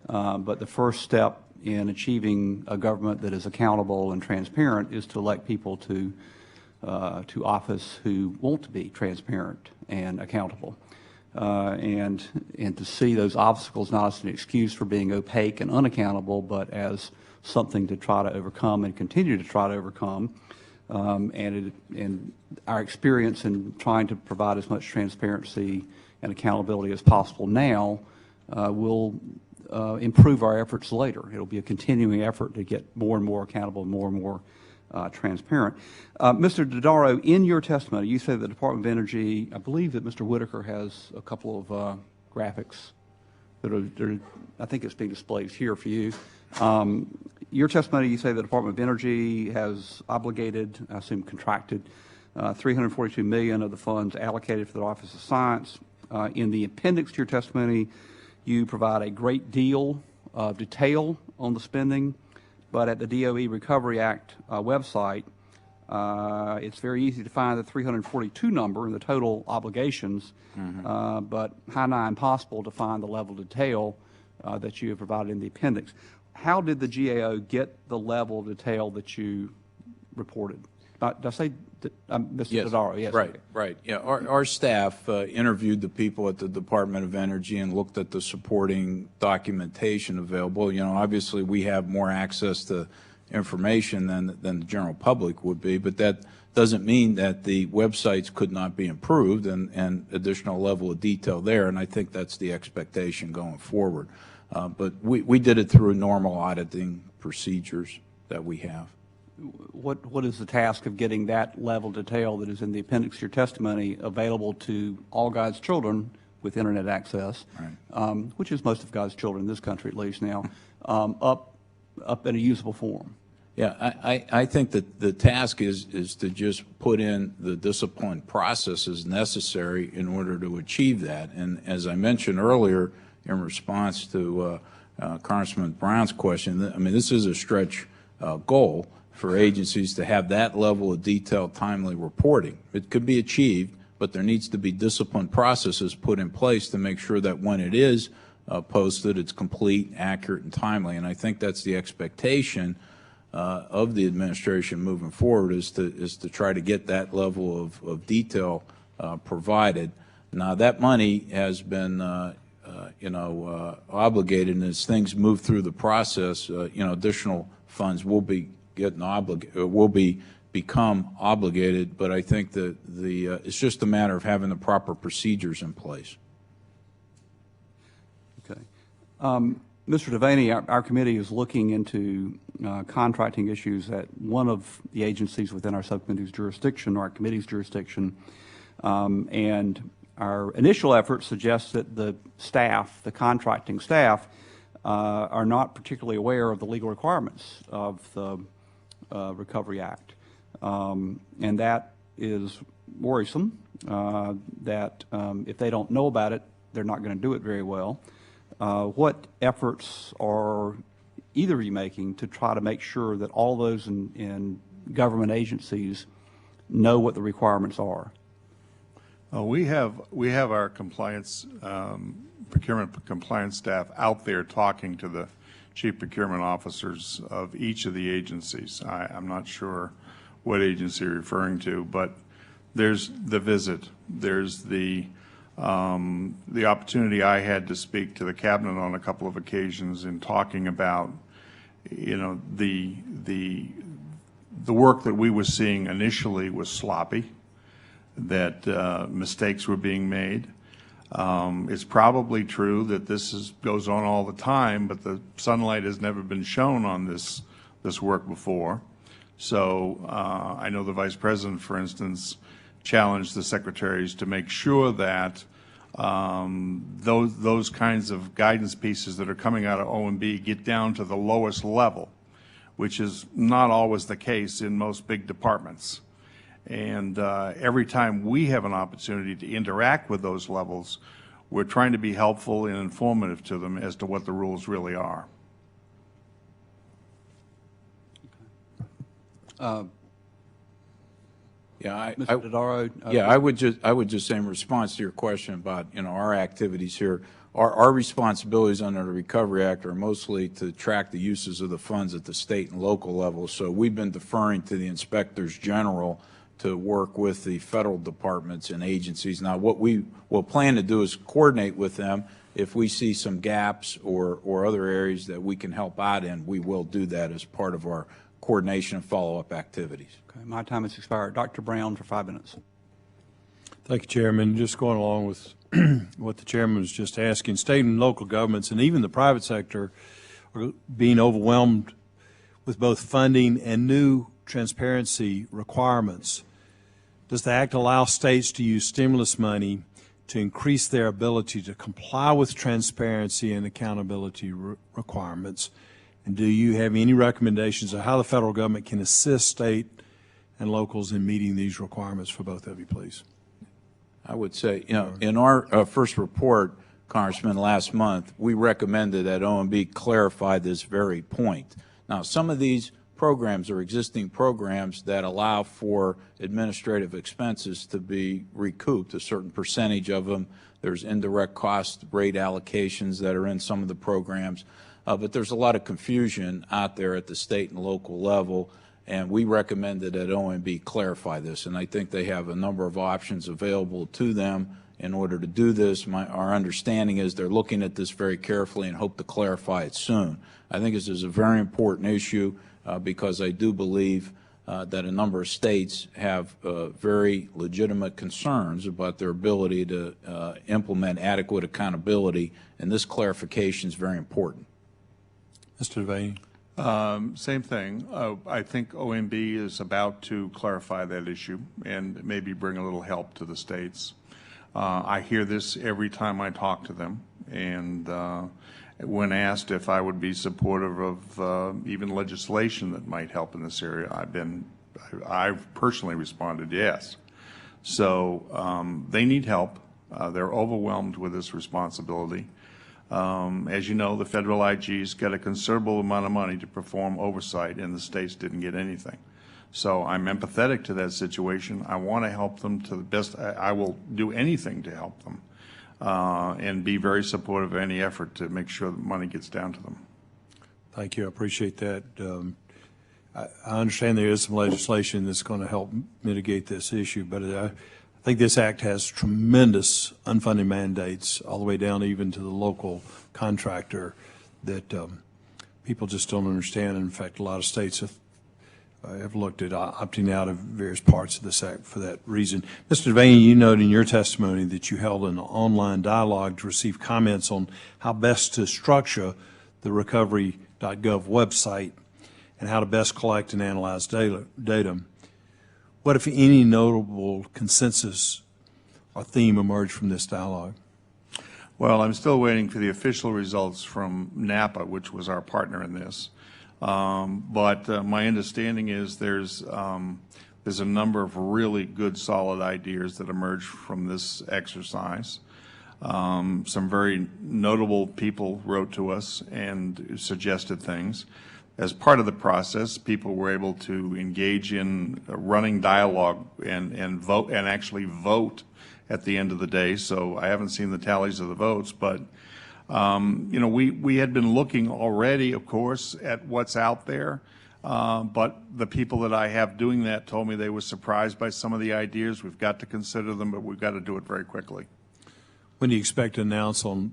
but the first step in achieving a government that is accountable and transparent is to elect people to office who want to be transparent and accountable, and to see those obstacles not as an excuse for being opaque and unaccountable, but as something to try to overcome and continue to try to overcome. And our experience in trying to provide as much transparency and accountability as possible now will improve our efforts later. It'll be a continuing effort to get more and more accountable, more and more transparent. Mr. Dodaro, in your testimony, you said the Department of Energy, I believe that Mr. Whitaker has a couple of graphics that are, I think it's being displayed here for you. Your testimony, you say the Department of Energy has obligated, I assume contracted, $342 million of the funds allocated for the Office of Science. In the appendix to your testimony, you provide a great deal of detail on the spending, but at the DOE Recovery Act website, it's very easy to find the 342 number in the total obligations, but high nigh impossible to find the level of detail that you have provided in the appendix. How did the GAO get the level of detail that you reported? Did I say Mr. Yes. Dodaro? Yes. Right, Okay. right. Yeah, our staff interviewed the people at the Department of Energy and looked at the supporting documentation available. Obviously we have more access to information than the general public would be, but that doesn't mean that the websites could not be improved and additional level of detail there, and I think that's the expectation going forward. But we did it through a normal auditing procedures that we have. What is the task of getting that level of detail that is in the appendix to your testimony available to all God's children with internet access, Right. Which is most of God's children in this country at least now, up in a usable form? Yeah, I think that the task is to just put in the disciplined processes necessary in order to achieve that. And as I mentioned earlier in response to Congressman Brown's question, I mean, this is a stretch goal for agencies to have that level of detailed, timely reporting. It could be achieved, but there needs to be disciplined processes put in place to make sure that when it is posted, it's complete, accurate, and timely. And I think that's the expectation of the administration moving forward, is to try to get that level of detail provided. Now, that money has been obligated, and as things move through the process, additional funds will be become obligated. But I think that it's just a matter of having the proper procedures in place. Okay. Mr. Devaney, our committee is looking into contracting issues at one of the agencies within our subcommittee's jurisdiction, or our committee's jurisdiction, and our initial efforts suggest that the staff, the contracting staff, are not particularly aware of the legal requirements of the Recovery Act, and that is worrisome, that if they don't know about it, they're not going to do it very well. What efforts are either of you making to try to make sure that all those in government agencies know what the requirements are? We have our compliance, procurement compliance staff out there talking to the chief procurement officers of each of the agencies. I'm not sure what agency you're referring to, but there's the visit, there's the opportunity I had to speak to the cabinet on a couple of occasions in talking about, the work that we were seeing initially was sloppy, that mistakes were being made. It's probably true that this goes on all the time, but the sunlight has never been shown on this work before. So I know the Vice President, for instance, challenged the secretaries to make sure that those kinds of guidance pieces that are coming out of OMB get down to the lowest level, which is not always the case in most big departments. And every time we have an opportunity to interact with those levels, we're trying to be helpful and informative to them as to what the rules really are. Yeah, Mr. Dodaro? Yeah, I would just say in response to your question about our activities here, our responsibilities under the Recovery Act are mostly to track the uses of the funds at the state and local level. So we've been deferring to the inspectors general to work with the federal departments and agencies. Now, what we will plan to do is coordinate with them. If we see some gaps or other areas that we can help out in, we will do that as part of our coordination and follow-up activities. Okay, my time has expired. Dr. Brown for 5 minutes. Thank you, Chairman. Just going along with what the Chairman was just asking, state and local governments and even the private sector are being overwhelmed with both funding and new transparency requirements. Does the Act allow states to use stimulus money to increase their ability to comply with transparency and accountability requirements? And do you have any recommendations of how the federal government can assist state and locals in meeting these requirements for both of you, please? I would say, in our first report, Congressman, last month, we recommended that OMB clarify this very point. Now, some of these programs are existing programs that allow for administrative expenses to be recouped, a certain percentage of them. There's indirect cost rate allocations that are in some of the programs. But there's a lot of confusion out there at the state and local level, and we recommended that OMB clarify this. And I think they have a number of options available to them in order to do this. Our understanding is they're looking at this very carefully and hope to clarify it soon. I think this is a very important issue because I do believe that a number of states have very legitimate concerns about their ability to implement adequate accountability, and this clarification is very important. Mr. Devaney. Same thing. I think OMB is about to clarify that issue and maybe bring a little help to the states. I hear this every time I talk to them, and when asked if I would be supportive of even legislation that might help in this area, I've personally responded yes. So they need help. They're overwhelmed with this responsibility. As you know, the federal IGs get a considerable amount of money to perform oversight, and the states didn't get anything. So I'm empathetic to that situation. I want to help them to the best. I will do anything to help them and be very supportive of any effort to make sure that money gets down to them. Thank you. I appreciate that. I understand there is some legislation that's going to help mitigate this issue, but I think this act has tremendous unfunded mandates all the way down even to the local contractor that people just don't understand. In fact, a lot of states have looked at opting out of various parts of this act for that reason. Mr. Devaney, you noted in your testimony that you held an online dialogue to receive comments on how best to structure the recovery.gov website and how to best collect and analyze data. What, if any, notable consensus or theme emerged from this dialogue? Well, I'm still waiting for the official results from NAPA, which was our partner in this. But my understanding is there's a number of really good, solid ideas that emerged from this exercise. Some very notable people wrote to us and suggested things. As part of the process, people were able to engage in running dialogue and vote, and actually vote at the end of the day. So I haven't seen the tallies of the votes, but you know, we had been looking already, of course, at what's out there. But the people that I have doing that told me they were surprised by some of the ideas. We've got to consider them, but we've got to do it very quickly. When do you expect to announce on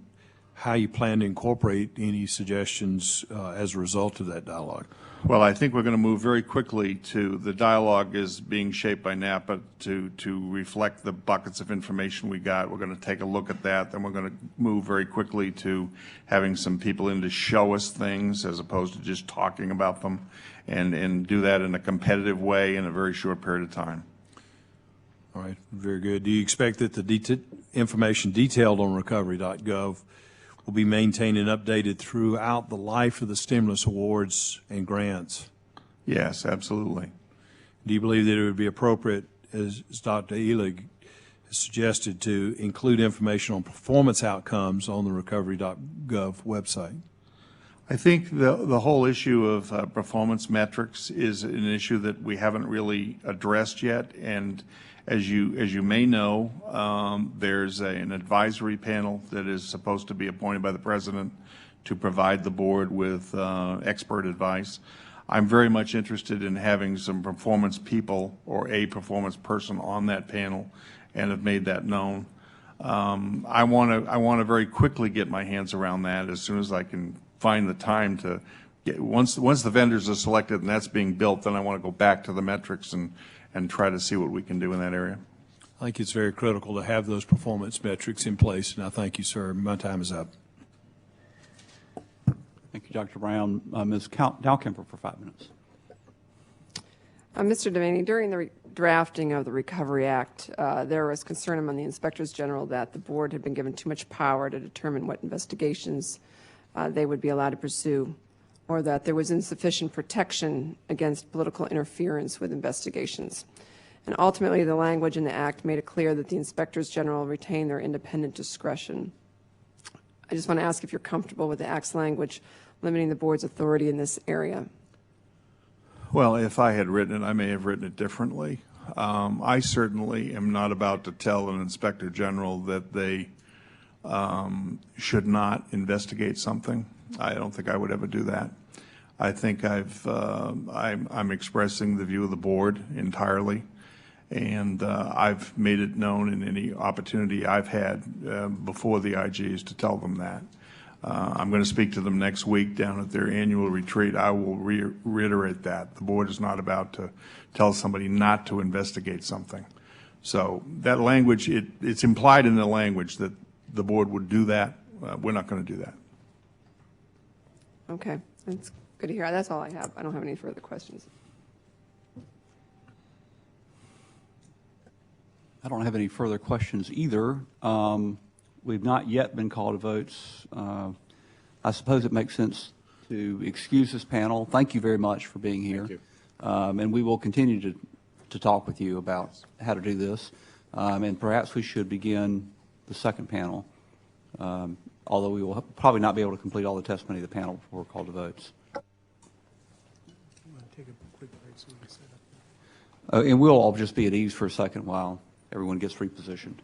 how you plan to incorporate any suggestions as a result of that dialogue? Well, I think we're going to move very quickly to, the dialogue is being shaped by NAPA to reflect the buckets of information we got. We're going to take a look at that. Then we're going to move very quickly to having some people in to show us things as opposed to just talking about them, and do that in a competitive way in a very short period of time. All right, very good. Do you expect that the information detailed on recovery.gov will be maintained and updated throughout the life of the stimulus awards and grants? Yes, absolutely. Do you believe that it would be appropriate, as Dr. Ellig has suggested, to include information on performance outcomes on the recovery.gov website? I think the whole issue of performance metrics is an issue that we haven't really addressed yet, and as you may know, there's an advisory panel that is supposed to be appointed by the President to provide the board with expert advice. I'm very much interested in having some performance people or a performance person on that panel, and have made that known. I want to very quickly get my hands around that as soon as I can find the time to get. Once the vendors are selected and that's being built, then I want to go back to the metrics and try to see what we can do in that area. I think it's very critical to have those performance metrics in place, and I thank you, sir. My time is up. Thank you, Dr. Brown. Ms. Dalkemper for 5 minutes. Mr. Devaney, during the drafting of the Recovery Act, there was concern among the inspectors general that the board had been given too much power to determine what investigations they would be allowed to pursue, or that there was insufficient protection against political interference with investigations. And ultimately, the language in the Act made it clear that the inspectors general retain their independent discretion. I just want to ask if you're comfortable with the Act's language limiting the board's authority in this area. Well, if I had written it, I may have written it differently. I certainly am not about to tell an inspector general that they should not investigate something. I don't think I would ever do that. I think I'm expressing the view of the board entirely, and I've made it known in any opportunity I've had before the IGs to tell them that. I'm going to speak to them next week down at their annual retreat. I will reiterate that. The board is not about to tell somebody not to investigate something. So that language, it's implied in the language that the board would do that. We're not going to do that. Okay, that's Good to hear. That's all I have. I don't have any further questions. I don't have any further questions either. We've not yet been called to votes. I suppose it makes sense to excuse this panel. Thank you very much for being here. Thank you. And we will continue to talk with you about how to do this. And perhaps we should begin the second panel, although we will probably not be able to complete all the testimony of the panel before we're called to votes. And we'll all just be at ease for a second while everyone gets repositioned.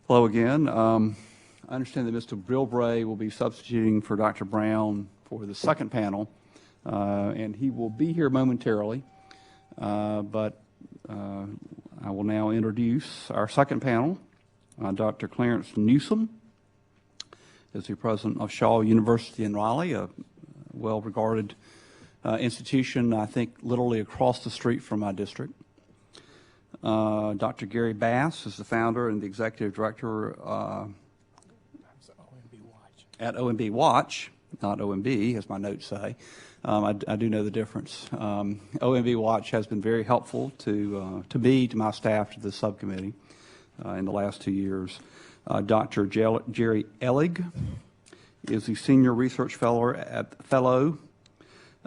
Hello again. I understand that Mr. Bilbray will be substituting for Dr. Brown for the second panel, and he will be here momentarily, but I will now introduce our second panel. Dr. Clarence Newsome is the president of Shaw University in Raleigh, a well-regarded institution, I think, literally across the street from my district. Dr. Gary Bass is the founder and the executive director at OMB Watch, not OMB, as my notes say. I do know the difference. OMB Watch has been very helpful to me, to my staff, to the subcommittee in the last 2 years. Dr. Jerry Ellig is the senior research fellow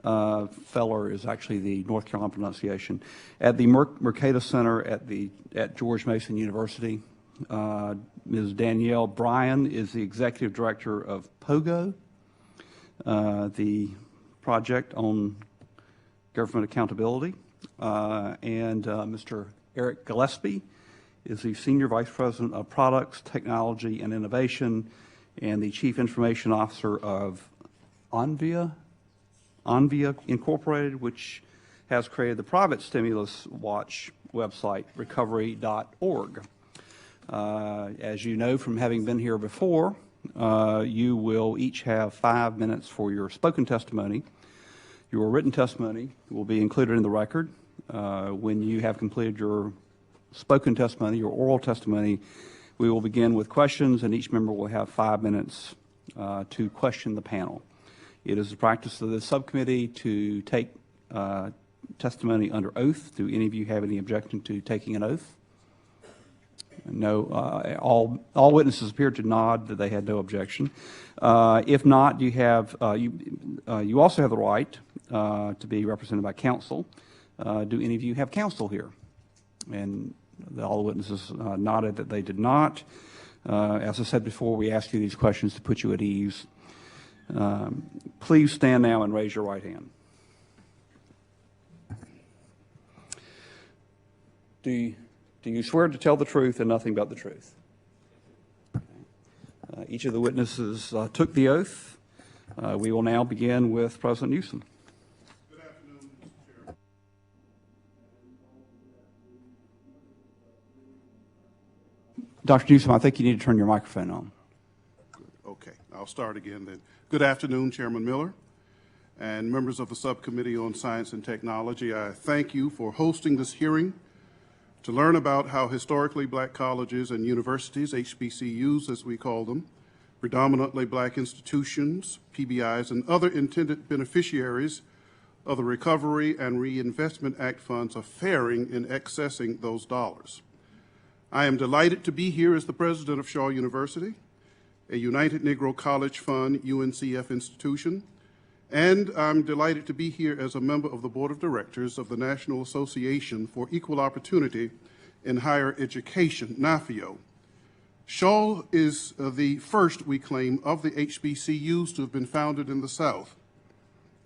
Feller is actually the North Carolina pronunciation, at the Merctus Center at George Mason University. Ms. Danielle Bryan is the executive director of POGO, the project on government accountability. And Mr. Eric Gillespie is the senior vice president of products, technology, and innovation, and the chief information officer of Onvia Incorporated, which has created the private stimulus watch website, recovery.org. As you know from having been here before, you will each have 5 minutes for your spoken testimony. Your written testimony will be included in the record. When you have completed your spoken testimony, your oral testimony, we will begin with questions, and each member will have 5 minutes to question the panel. It is the practice of the subcommittee to take testimony under oath. Do any of you have any objection to taking an oath? No. All witnesses appeared to nod that they had no objection. If not, you have you also have the right to be represented by counsel. Do any of you have counsel here? And All the witnesses nodded that they did not. As I said before, we ask you these questions to put you at ease. Please stand now and raise your right hand. Do you swear to tell the truth and nothing but the truth? Each of the witnesses took the oath. We will now begin with President Newsome. Good afternoon, Mr. Chair. Dr. Newsome, I think you need to turn your microphone on. Okay, I'll start again then. Good afternoon, Chairman Miller and members of the Subcommittee on Science and Technology. I thank you for hosting this hearing to learn about how historically black colleges and universities, HBCUs as we call them, predominantly black institutions, PBIs, and other intended beneficiaries of the Recovery and Reinvestment Act funds are faring in accessing those dollars. I am delighted to be here as the president of Shaw University, a United Negro College Fund UNCF institution, and I'm delighted to be here as a member of the Board of Directors of the National Association for Equal Opportunity in Higher Education, NAFIO. Shaw is the first, we claim, of the HBCUs to have been founded in the South.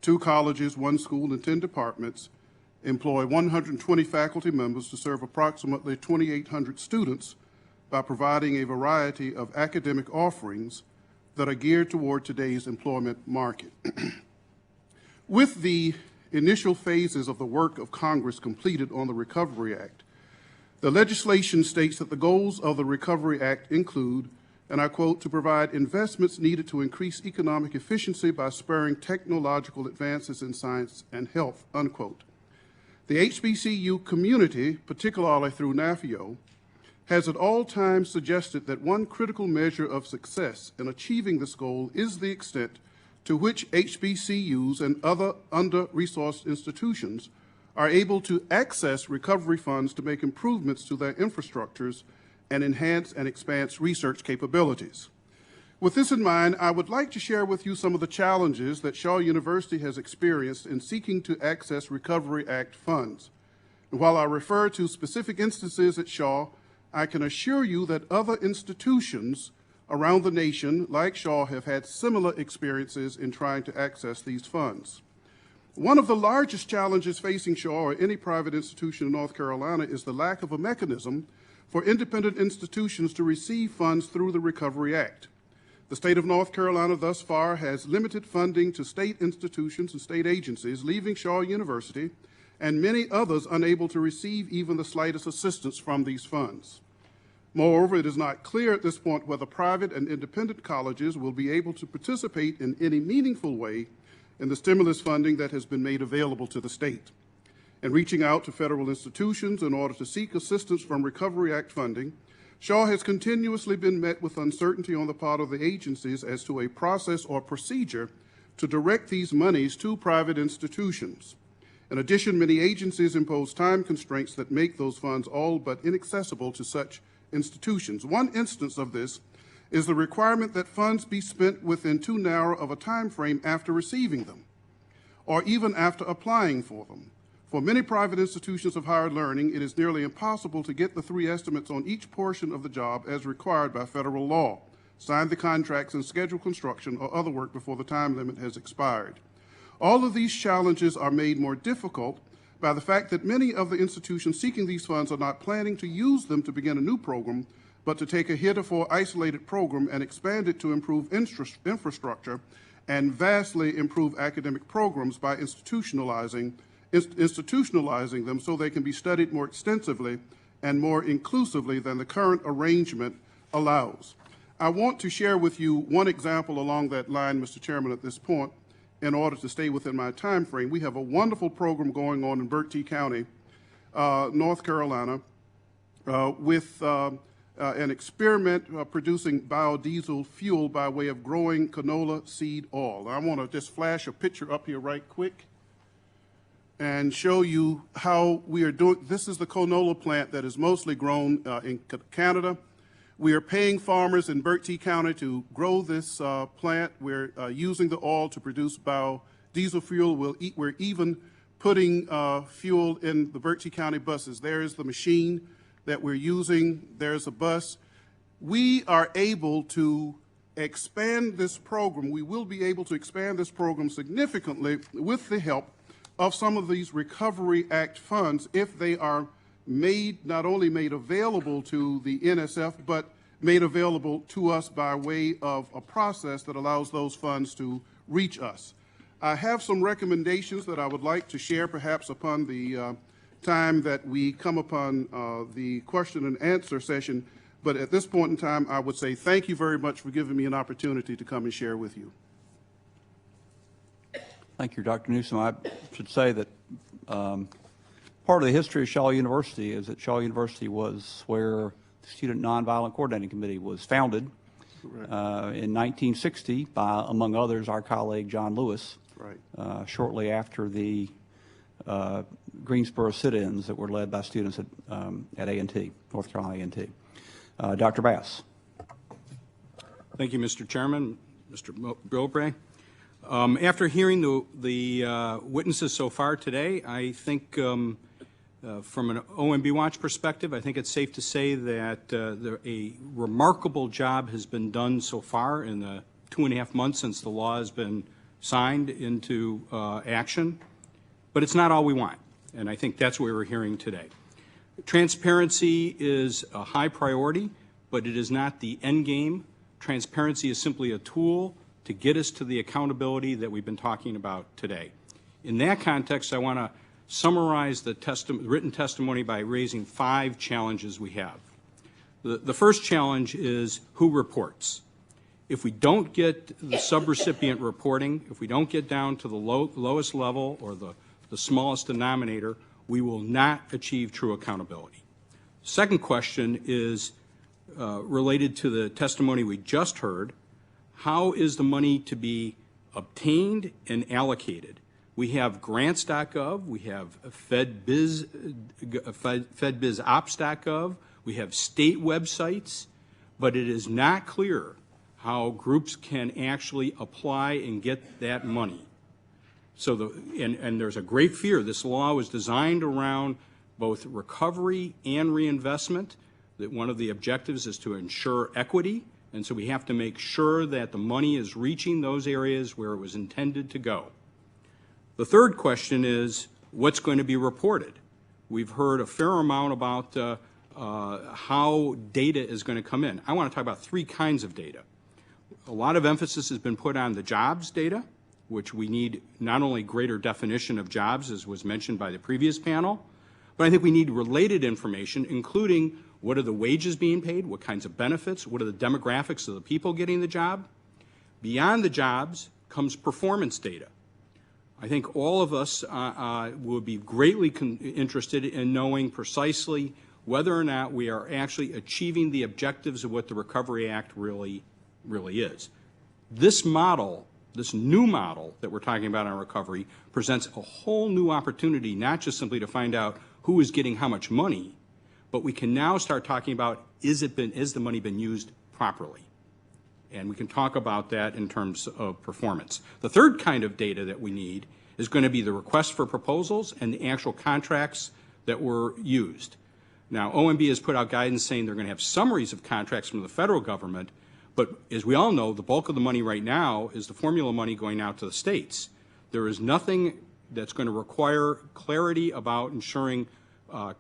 2 colleges, 1 school, and 10 departments employ 120 faculty members to serve approximately 2,800 students by providing a variety of academic offerings that are geared toward today's employment market. With the initial phases of the work of Congress completed on the Recovery Act, the legislation states that the goals of the Recovery Act include, and I quote, to provide investments needed to increase economic efficiency by spurring technological advances in science and health, unquote. The HBCU community, particularly through NAFIO, has at all times suggested that one critical measure of success in achieving this goal is the extent to which HBCUs and other under-resourced institutions are able to access recovery funds to make improvements to their infrastructures and enhance and expand research capabilities. With this in mind, I would like to share with you some of the challenges that Shaw University has experienced in seeking to access Recovery Act funds. And while I refer to specific instances at Shaw, I can assure you that other institutions around the nation, like Shaw, have had similar experiences in trying to access these funds. One of the largest challenges facing Shaw or any private institution in North Carolina is the lack of a mechanism for independent institutions to receive funds through the Recovery Act. The state of North Carolina thus far has limited funding to state institutions and state agencies, leaving Shaw University and many others unable to receive even the slightest assistance from these funds. Moreover, it is not clear at this point whether private and independent colleges will be able to participate in any meaningful way in the stimulus funding that has been made available to the state. In reaching out to federal institutions in order to seek assistance from Recovery Act funding, Shaw has continuously been met with uncertainty on the part of the agencies as to a process or procedure to direct these monies to private institutions. In addition, many agencies impose time constraints that make those funds all but inaccessible to such institutions. One instance of this is the requirement that funds be spent within too narrow of a time frame after receiving them, or even after applying for them. For many private institutions of higher learning, it is nearly impossible to get the 3 estimates on each portion of the job as required by federal law, sign the contracts and schedule construction or other work before the time limit has expired. All of these challenges are made more difficult by the fact that many of the institutions seeking these funds are not planning to use them to begin a new program, but to take a heretofore isolated program and expand it to improve infrastructure and vastly improve academic programs by institutionalizing them so they can be studied more extensively and more inclusively than the current arrangement allows. I want to share with you one example along that line, Mr. Chairman, at this point, in order to stay within my time frame. We have a wonderful program going on in Berkeley County, North Carolina, with an experiment producing biodiesel fuel by way of growing canola seed oil. I want to just flash a picture up here right quick and show you how we are doing. This is the canola plant that is mostly grown in Canada. We are paying farmers in Berkeley County to grow this plant. We're using the oil to produce biodiesel fuel. We're even putting fuel in the Berkeley County buses. There is the machine that we're using. There's a bus. We are able to expand this program. We will be able to expand this program significantly with the help of some of these Recovery Act funds if they are not only made available to the NSF, but made available to us by way of a process that allows those funds to reach us. I have some recommendations that I would like to share perhaps upon the time that we come upon the question and answer session. But at this point in time, I would say thank you very much for giving me an opportunity to come and share with you. Thank you, Dr. Newsome. I should say that part of the history of Shaw University is that Shaw University was where the Student Nonviolent Coordinating Committee was founded in 1960 by, among others, our colleague John Lewis, shortly after the Greensboro sit-ins that were led by students at A&T, North Carolina A&T. Dr. Bass. Thank you, Mr. Chairman, Mr. Bilbray. After hearing the witnesses so far today, I think from an OMB Watch perspective, I think it's safe to say that a remarkable job has been done so far in the 2.5 months since the law has been signed into action. But it's not all we want, and I think that's what we're hearing today. Transparency is a high priority, but it is not the end game. Transparency is simply a tool to get us to the accountability that we've been talking about today. In that context, I want to summarize the written testimony by raising 5 challenges we have. The first challenge is who reports. If we don't get the subrecipient reporting, if we don't get down to the lowest level or the smallest denominator, we will not achieve true accountability. Second question is related to the testimony we just heard. How is the money to be obtained and allocated? We have grants.gov, we have FedBizOps.gov, we have state websites, but it is not clear how groups can actually apply and get that money. So and there's a great fear. This law was designed around both recovery and reinvestment, that one of the objectives is to ensure equity, and so we have to make sure that the money is reaching those areas where it was intended to go. The third question is what's going to be reported. We've heard a fair amount about how data is going to come in. I want to talk about 3 kinds of data. A lot of emphasis has been put on the jobs data, which we need not only greater definition of jobs, as was mentioned by the previous panel, but I think we need related information, including what are the wages being paid, what kinds of benefits, what are the demographics of the people getting the job. Beyond the jobs comes performance data. I think all of us would be greatly interested in knowing precisely whether or not we are actually achieving the objectives of what the Recovery Act really is. This model, this new model that we're talking about on recovery, presents a whole new opportunity, not just simply to find out who is getting how much money, but we can now start talking about is the money been used properly? And we can talk about that in terms of performance. The third kind of data that we need is going to be the request for proposals and the actual contracts that were used. Now, OMB has put out guidance saying they're going to have summaries of contracts from the federal government, but as we all know, the bulk of the money right now is the formula money going out to the states. There is nothing that's going to require clarity about ensuring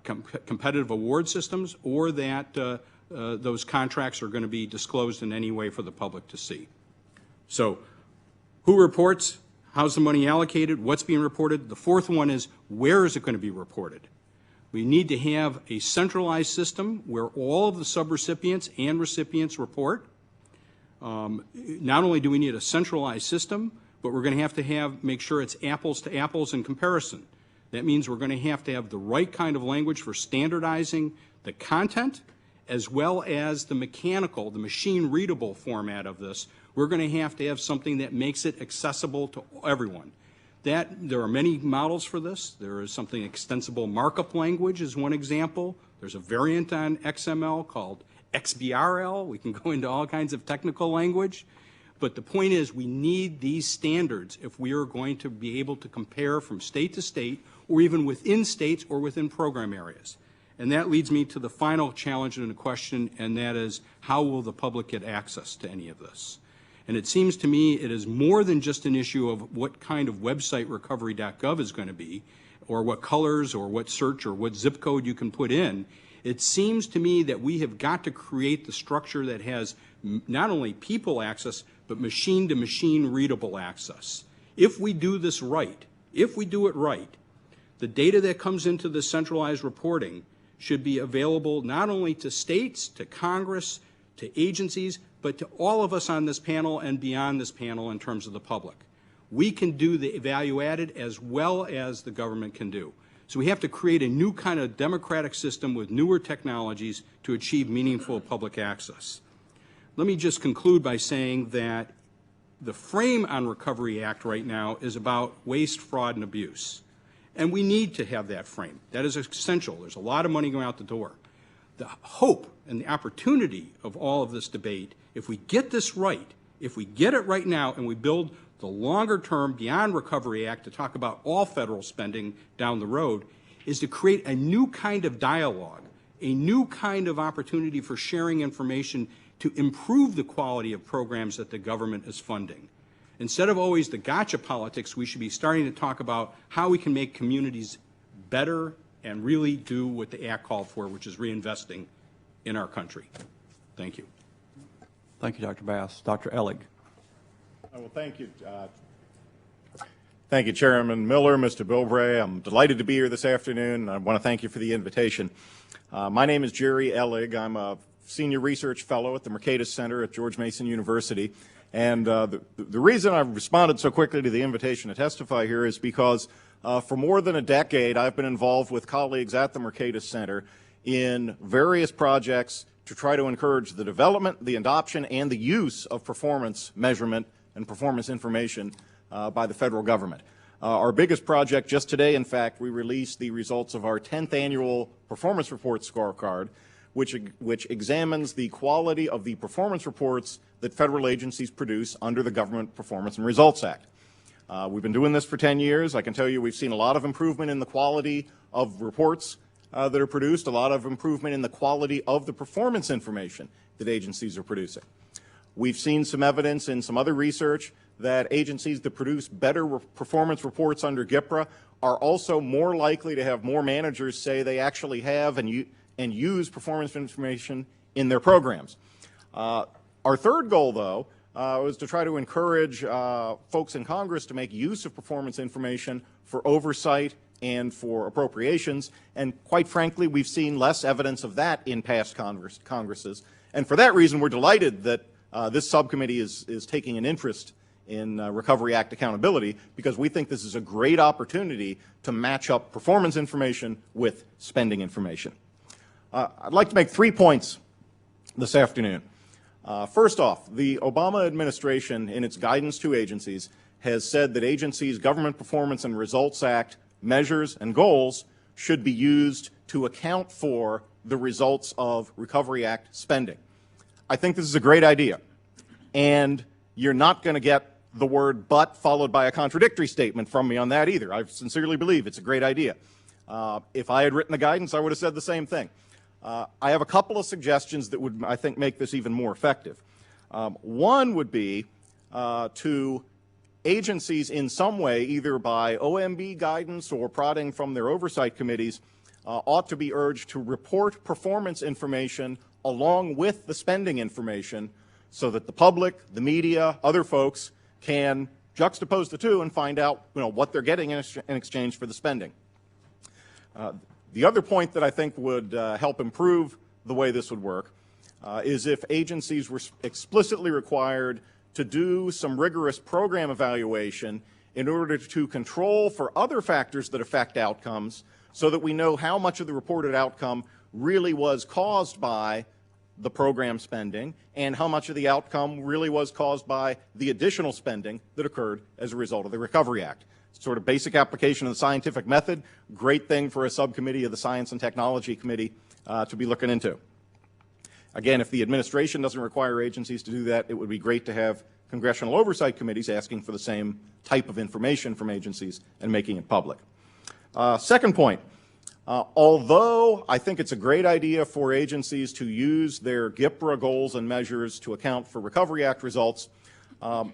competitive award systems or that those contracts are going to be disclosed in any way for the public to see. So who reports? How's the money allocated? What's being reported? The fourth one is where is it going to be reported? We need to have a centralized system where all of the subrecipients and recipients report. Not only do we need a centralized system, but we're going to have make sure it's apples to apples in comparison. That means we're going to have the right kind of language for standardizing the content as well as the mechanical, the machine-readable format of this. We're going to have something that makes it accessible to everyone. There are many models for this. There is something extensible markup language is one example. There's a variant on XML called XBRL. We can go into all kinds of technical language. But the point is we need these standards if we are going to be able to compare from state to state or even within states or within program areas. And that leads me to the final challenge and the question, and that is, how will the public get access to any of this? And it seems to me it is more than just an issue of what kind of website recovery.gov is going to be, or what colors, or what search, or what zip code you can put in. It seems to me that we have got to create the structure that has not only people access, but machine-to-machine readable access. If we do this right, if we do it right, the data that comes into the centralized reporting should be available not only to states, to Congress, to agencies, but to all of us on this panel and beyond this panel in terms of the public. We can do the value added as well as the government can do. So we have to create a new kind of democratic system with newer technologies to achieve meaningful public access. Let me just conclude by saying that the frame on Recovery Act right now is about waste, fraud, and abuse. And we need to have that frame. That is essential. There's a lot of money going out the door. The hope and the opportunity of all of this debate, if we get this right, if we get it right now and we build the longer term beyond Recovery Act to talk about all federal spending down the road, is to create a new kind of dialogue, a new kind of opportunity for sharing information to improve the quality of programs that the government is funding. Instead of always the gotcha politics, we should be starting to talk about how we can make communities better and really do what the Act called for, which is reinvesting in our country. Thank you. Thank you, Dr. Bass. Dr. Ellig. Well, thank you. Thank you, Chairman Miller, Mr. Bilbray. I'm delighted to be here this afternoon. I want to thank you for the invitation. My name is Jerry Ellig. I'm a Senior Research Fellow at the Merctus Center at George Mason University. And the reason I've responded so quickly to the invitation to testify here is because for more than a decade, I've been involved with colleagues at the Merctus Center in various projects to try to encourage the development, the adoption, and the use of performance measurement and performance information by the federal government. Our biggest project just today, in fact, we released the results of our 10th annual performance report scorecard, which examines the quality of the performance reports that federal agencies produce under the Government Performance and Results Act. We've been doing this for 10 years. I can tell you we've seen a lot of improvement in the quality of reports that are produced, a lot of improvement in the quality of the performance information that agencies are producing. We've seen some evidence in some other research that agencies that produce better performance reports under GPRA are also more likely to have more managers say they actually have and use performance information in their programs. Our third goal, though, was to try to encourage folks in Congress to make use of performance information for oversight and for appropriations, and quite frankly, we've seen less evidence of that in past Congresses. And for that reason, we're delighted that this subcommittee is taking an interest in Recovery Act accountability, because we think this is a great opportunity to match up performance information with spending information. I'd like to make 3 points this afternoon. First off, the Obama administration, in its guidance to agencies, has said that agencies' Government Performance and Results Act measures and goals should be used to account for the results of Recovery Act spending. I think this is a great idea, and you're not going to get the word but followed by a contradictory statement from me on that either. I sincerely believe it's a great idea. If I had written the guidance, I would have said the same thing. I have a couple of suggestions that would, I think, make this even more effective. One would be to agencies in some way, either by OMB guidance or prodding from their oversight committees, ought to be urged to report performance information along with the spending information so that the public, the media, other folks can juxtapose the two and find out what they're getting in exchange for the spending. The other point that I think would help improve the way this would work is if agencies were explicitly required to do some rigorous program evaluation in order to control for other factors that affect outcomes so that we know how much of the reported outcome really was caused by the program spending and how much of the outcome really was caused by the additional spending that occurred as a result of the Recovery Act. Sort of basic application of the scientific method, great thing for a subcommittee of the Science and Technology Committee to be looking into. Again, if the administration doesn't require agencies to do that, it would be great to have congressional oversight committees asking for the same type of information from agencies and making it public. Second point, Although I think it's a great idea for agencies to use their GIPRA goals and measures to account for Recovery Act results,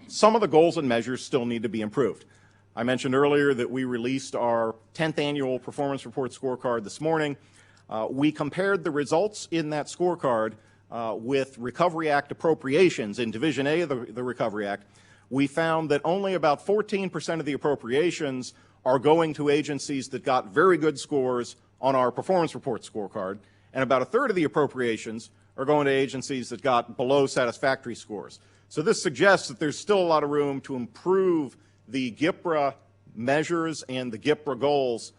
some of the goals and measures still need to be improved. I mentioned earlier that we released our 10th annual performance report scorecard this morning. We compared the results in that scorecard with Recovery Act appropriations in Division A of the Recovery Act. We found that only about 14% of the appropriations are going to agencies that got very good scores on our performance report scorecard, and about a third of the appropriations are going to agencies that got below satisfactory scores. So this suggests that there's still a lot of room to improve the GIPRA measures and the GIPRA goals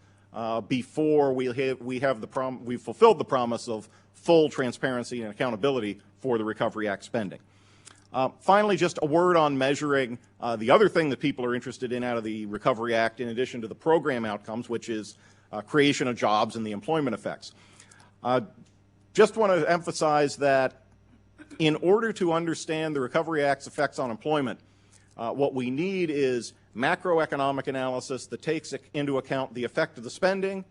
before we've fulfilled the promise of full transparency and accountability for the Recovery Act spending. Finally, just a word on measuring the other thing that people are interested in out of the Recovery Act, in addition to the program outcomes, which is creation of jobs and the employment effects. Just want to emphasize that in order to understand the Recovery Act's effects on employment, what we need is macroeconomic analysis that takes into account the effect of the spending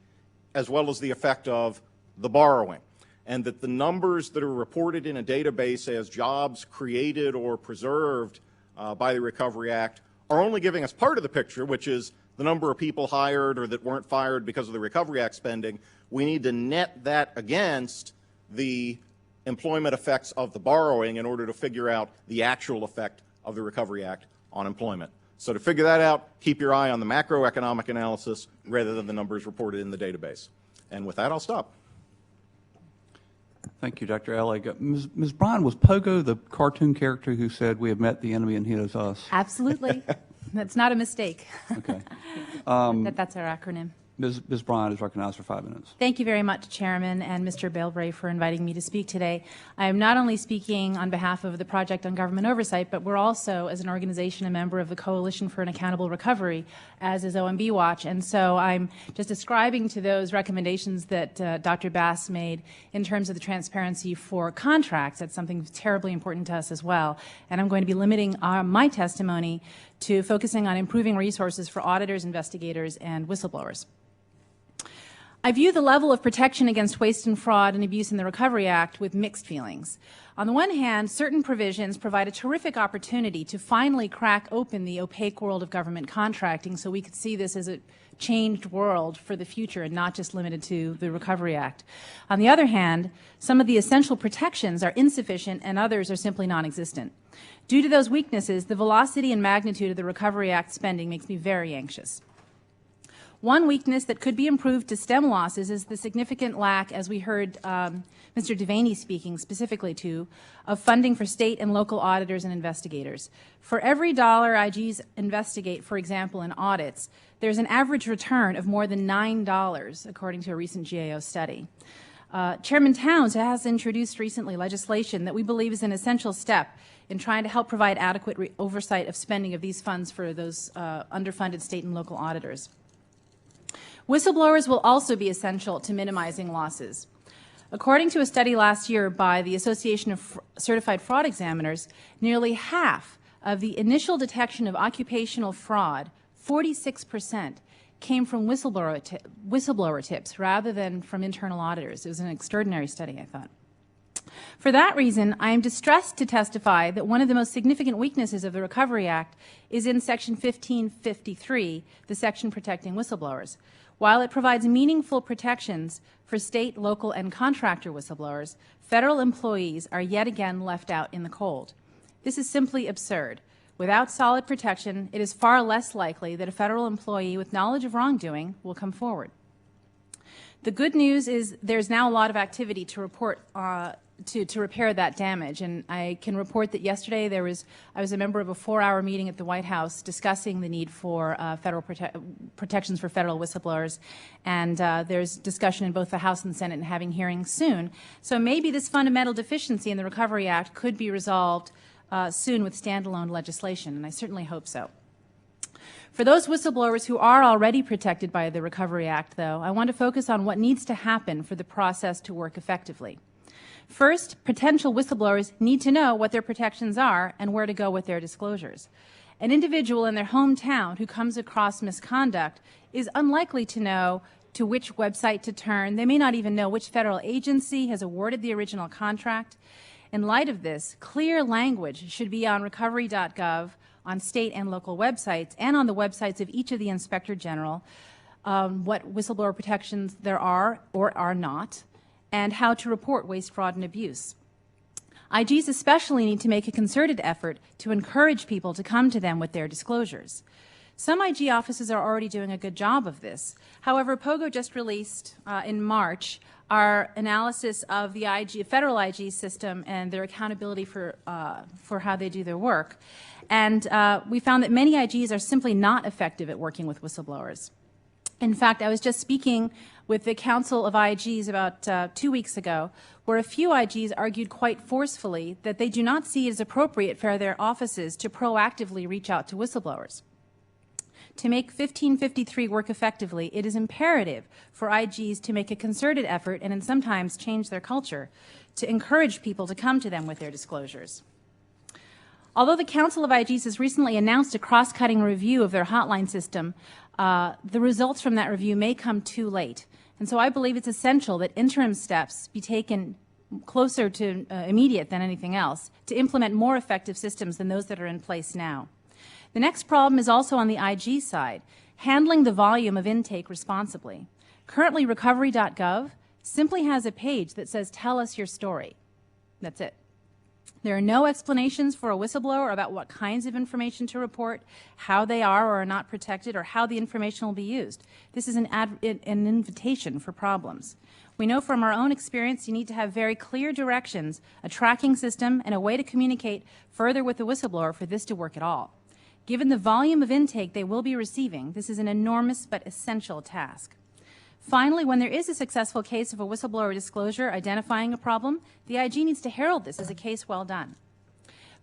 as well as the effect of the borrowing, and that the numbers that are reported in a database as jobs created or preserved by the Recovery Act are only giving us part of the picture, which is the number of people hired or that weren't fired because of the Recovery Act spending. We need to net that against the employment effects of the borrowing in order to figure out the actual effect of the Recovery Act on employment. So to figure that out, keep your eye on the macroeconomic analysis rather than the numbers reported in the database. And with that, I'll stop. Thank you, Dr. Ellig. Ms. Bryan, was Pogo the cartoon character who said, "We have met the enemy and he is us"? Absolutely. That's not a mistake. Okay. That's our acronym. Ms. Bryan is recognized for 5 minutes. Thank you very much, Chairman and Mr. Belbray, for inviting me to speak today. I am not only speaking on behalf of the Project on Government Oversight, but we're also, as an organization, a member of the Coalition for an Accountable Recovery, as is OMB Watch. And so I'm just ascribing to those recommendations that Dr. Bass made in terms of the transparency for contracts. That's something terribly important to us as well. And I'm going to be limiting my testimony to focusing on improving resources for auditors, investigators, and whistleblowers. I view the level of protection against waste and fraud and abuse in the Recovery Act with mixed feelings. On the one hand, certain provisions provide a terrific opportunity to finally crack open the opaque world of government contracting so we could see this as a changed world for the future and not just limited to the Recovery Act. On the other hand, some of the essential protections are insufficient and others are simply non-existent. Due to those weaknesses, the velocity and magnitude of the Recovery Act spending makes me very anxious. One weakness that could be improved to stem losses is the significant lack, as we heard Mr. Devaney speaking specifically to, of funding for state and local auditors and investigators. For every dollar IGs investigate, for example, in audits, there's an average return of more than $9, according to a recent GAO study. Chairman Towns has introduced recently legislation that we believe is an essential step in trying to help provide adequate oversight of spending of these funds for those underfunded state and local auditors. Whistleblowers will also be essential to minimizing losses. According to a study last year by the Association of Certified Fraud Examiners, nearly half of the initial detection of occupational fraud, 46%, came from whistleblower tips rather than from internal auditors. It was an extraordinary study, I thought. For that reason, I am distressed to testify that one of the most significant weaknesses of the Recovery Act is in Section 1553, the section protecting whistleblowers. While it provides meaningful protections for state, local, and contractor whistleblowers, federal employees are yet again left out in the cold. This is simply absurd. Without solid protection, it is far less likely that a federal employee with knowledge of wrongdoing will come forward. The good news is there's now a lot of activity to report to repair that damage, and I can report that yesterday I was a member of a 4-hour meeting at the White House discussing the need for federal protections for federal whistleblowers, and there's discussion in both the House and Senate and having hearings soon. So maybe this fundamental deficiency in the Recovery Act could be resolved soon with standalone legislation, and I certainly hope so. For those whistleblowers who are already protected by the Recovery Act, though, I want to focus on what needs to happen for the process to work effectively. First, potential whistleblowers need to know what their protections are and where to go with their disclosures. An individual in their hometown who comes across misconduct is unlikely to know, to which website to turn. They may not even know which federal agency has awarded the original contract. In light of this, clear language should be on recovery.gov, on state and local websites, and on the websites of each of the Inspector General, what whistleblower protections there are or are not, and how to report waste, fraud, and abuse. IGs especially need to make a concerted effort to encourage people to come to them with their disclosures. Some IG offices are already doing a good job of this. However, POGO just released in March our analysis of the federal IG system and their accountability for how they do their work. And we found that many IGs are simply not effective at working with whistleblowers. In fact, I was just speaking with the Council of IGs about 2 weeks ago, where a few IGs argued quite forcefully that they do not see it as appropriate for their offices to proactively reach out to whistleblowers. To make 1553 work effectively, it is imperative for IGs to make a concerted effort and sometimes change their culture to encourage people to come to them with their disclosures. Although the Council of IGs has recently announced a cross-cutting review of their hotline system, the results from that review may come too late. And so I believe it's essential that interim steps be taken closer to immediate than anything else to implement more effective systems than those that are in place now. The next problem is also on the IG side, handling the volume of intake responsibly. Currently, recovery.gov simply has a page that says, "Tell us your story." That's it. There are no explanations for a whistleblower about what kinds of information to report, how they are or are not protected, or how the information will be used. This is an invitation for problems. We know from our own experience you need to have very clear directions, a tracking system, and a way to communicate further with the whistleblower for this to work at all. Given the volume of intake they will be receiving, this is an enormous but essential task. Finally, when there is a successful case of a whistleblower disclosure identifying a problem, the IG needs to herald this as a case well done.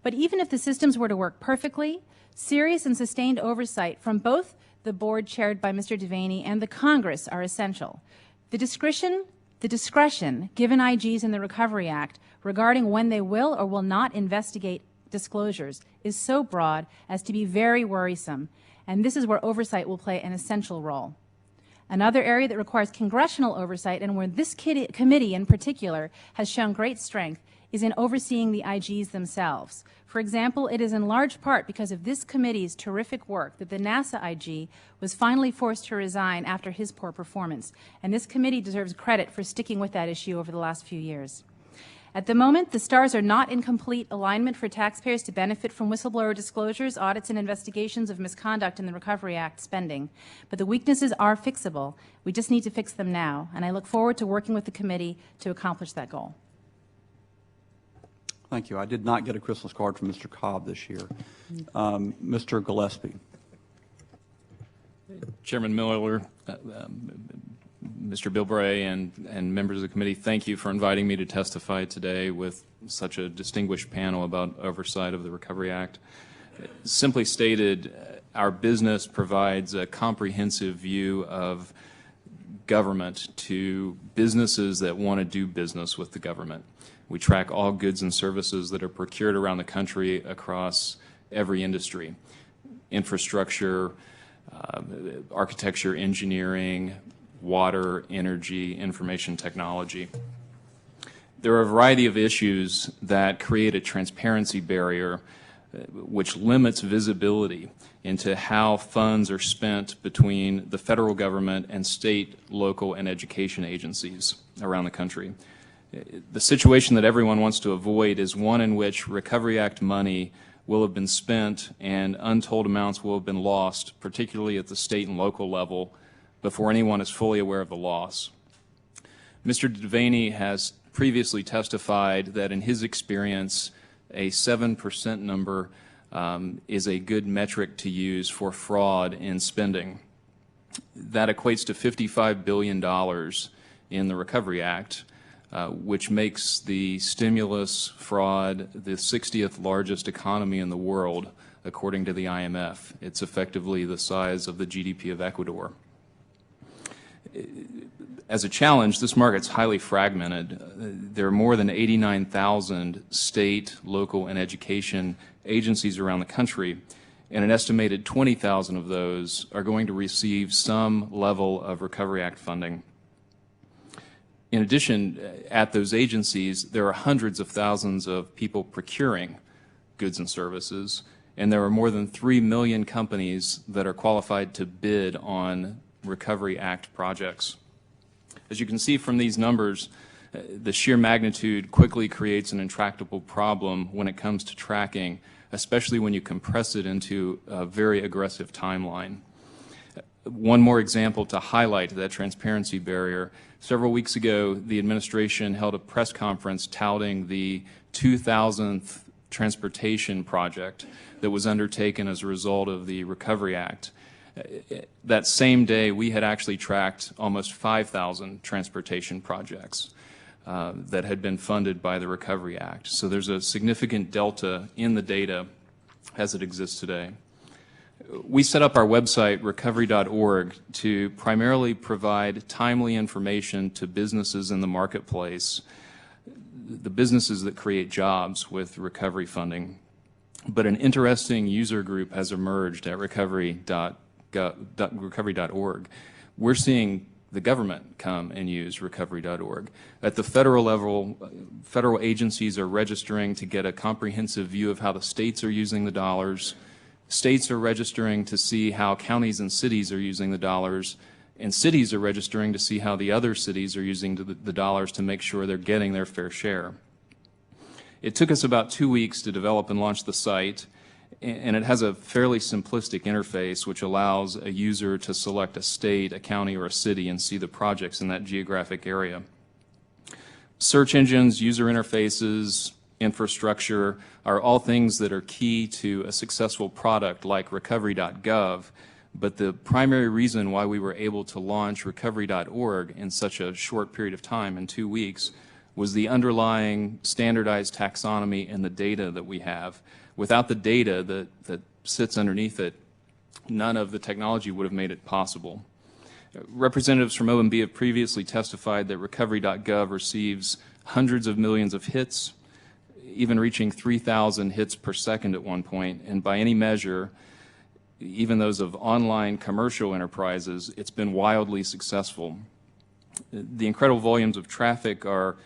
But even if the systems were to work perfectly, serious and sustained oversight from both the board chaired by Mr. Devaney and the Congress are essential. The discretion given IGs in the Recovery Act regarding when they will or will not investigate disclosures is so broad as to be very worrisome, and this is where oversight will play an essential role. Another area that requires congressional oversight, and where this committee in particular has shown great strength, is in overseeing the IGs themselves. For example, it is in large part because of this committee's terrific work that the NASA IG was finally forced to resign after his poor performance, and this committee deserves credit for sticking with that issue over the last few years. At the moment, the stars are not in complete alignment for taxpayers to benefit from whistleblower disclosures, audits, and investigations of misconduct in the Recovery Act spending. But the weaknesses are fixable. We just need to fix them now, and I look forward to working with the committee to accomplish that goal. Thank you. I did not get a Christmas card from Mr. Cobb this year. Mr. Gillespie. Chairman Miller, Mr. Bilbray, and members of the committee, thank you for inviting me to testify today with such a distinguished panel about oversight of the Recovery Act. Simply stated, our business provides a comprehensive view of government to businesses that want to do business with the government. We track all goods and services that are procured around the country across every industry: infrastructure, architecture, engineering, water, energy, information technology. There are a variety of issues that create a transparency barrier which limits visibility into how funds are spent between the federal government and state, local, and education agencies around the country. The situation that everyone wants to avoid is one in which Recovery Act money will have been spent and untold amounts will have been lost, particularly at the state and local level, before anyone is fully aware of the loss. Mr. Devaney has previously testified that in his experience, a 7% number is a good metric to use for fraud in spending. That equates to $55 billion in the Recovery Act, which makes the stimulus fraud the 60th largest economy in the world, according to the IMF. It's effectively the size of the GDP of Ecuador. As a challenge, this market's highly fragmented. There are more than 89,000 state, local, and education agencies around the country, and an estimated 20,000 of those are going to receive some level of Recovery Act funding. In addition, at those agencies, there are hundreds of thousands of people procuring goods and services, and there are more than 3 million companies that are qualified to bid on Recovery Act projects. As you can see from these numbers, the sheer magnitude quickly creates an intractable problem when it comes to tracking, especially when you compress it into a very aggressive timeline. One more example to highlight that transparency barrier. Several weeks ago, the administration held a press conference touting the 2,000th transportation project that was undertaken as a result of the Recovery Act. That same day, we had actually tracked almost 5,000 transportation projects that had been funded by the Recovery Act. So there's a significant delta in the data as it exists today. We set up our website, recovery.org, to primarily provide timely information to businesses in the marketplace, the businesses that create jobs with recovery funding. But an interesting user group has emerged at recovery.org. We're seeing the government come and use recovery.org. At the federal level, federal agencies are registering to get a comprehensive view of how the states are using the dollars. States are registering to see how counties and cities are using the dollars, and cities are registering to see how the other cities are using the dollars to make sure they're getting their fair share. It took us about 2 weeks to develop and launch the site, and it has a fairly simplistic interface which allows a user to select a state, a county, or a city and see the projects in that geographic area. Search engines, user interfaces, infrastructure are all things that are key to a successful product like recovery.gov, but the primary reason why we were able to launch recovery.org in such a short period of time, in 2 weeks, was the underlying standardized taxonomy and the data that we have. Without the data that sits underneath it, none of the technology would have made it possible. Representatives from OMB have previously testified that recovery.gov receives hundreds of millions of hits, even reaching 3,000 hits per second at one point, and by any measure, even those of online commercial enterprises, it's been wildly successful. The incredible volumes of traffic are,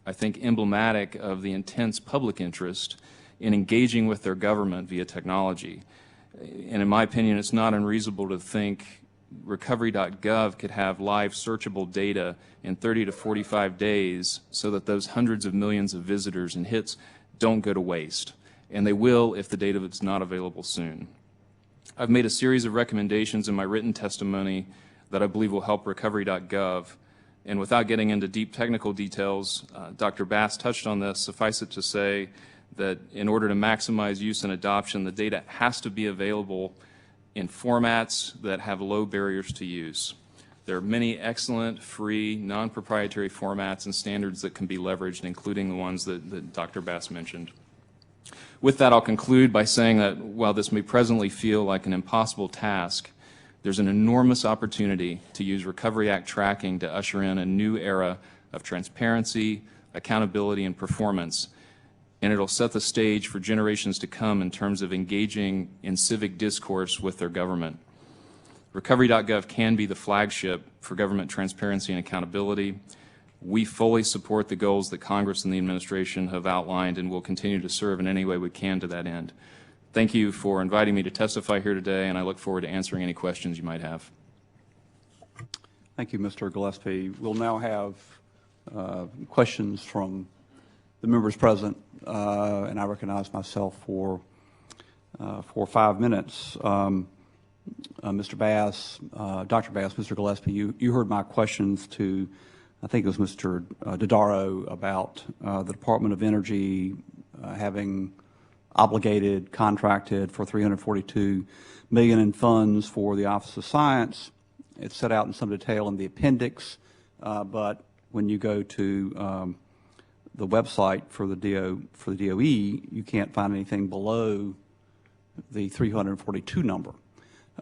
I think, emblematic of the intense public interest in engaging with their government via technology. And in my opinion, it's not unreasonable to think recovery.gov could have live searchable data in 30 to 45 days so that those hundreds of millions of visitors and hits don't go to waste. And they will if the data is not available soon. I've made a series of recommendations in my written testimony that I believe will help recovery.gov. And without getting into deep technical details, Dr. Bass touched on this. Suffice it to say that in order to maximize use and adoption, the data has to be available in formats that have low barriers to use. There are many excellent, free, non-proprietary formats and standards that can be leveraged, including the ones that Dr. Bass mentioned. With that, I'll conclude by saying that while this may presently feel like an impossible task, there's an enormous opportunity to use Recovery Act tracking to usher in a new era of transparency, accountability, and performance, and it'll set the stage for generations to come in terms of engaging in civic discourse with their government. Recovery.gov can be the flagship for government transparency and accountability. We fully support the goals that Congress and the administration have outlined and will continue to serve in any way we can to that end. Thank you for inviting me to testify here today, and I look forward to answering any questions you might have. Thank you, Mr. Gillespie. We'll now have questions from the members present, and I recognize myself for 5 minutes. Mr. Bass, Dr. Bass, Mr. Gillespie, you heard my questions to, I think it was Mr. Dodaro, about the Department of Energy having obligated, contracted for $342 million in funds for the Office of Science. It's set out in some detail in the appendix, but when you go to the website for the DOE, you can't find anything below the 342 number.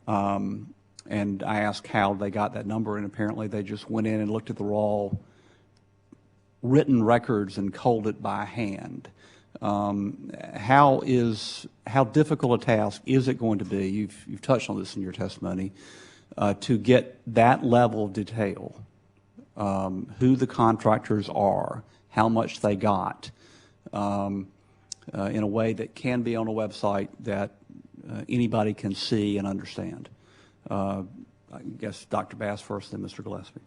And I asked how they got that number, and apparently they just went in and looked at the raw written records and culled it by hand. How difficult a task is it going to be? You've touched on this in your testimony, to get that level of detail, who the contractors are, how much they got, in a way that can be on a website that anybody can see and understand. I guess Dr. Bass first, then Mr. Gillespie.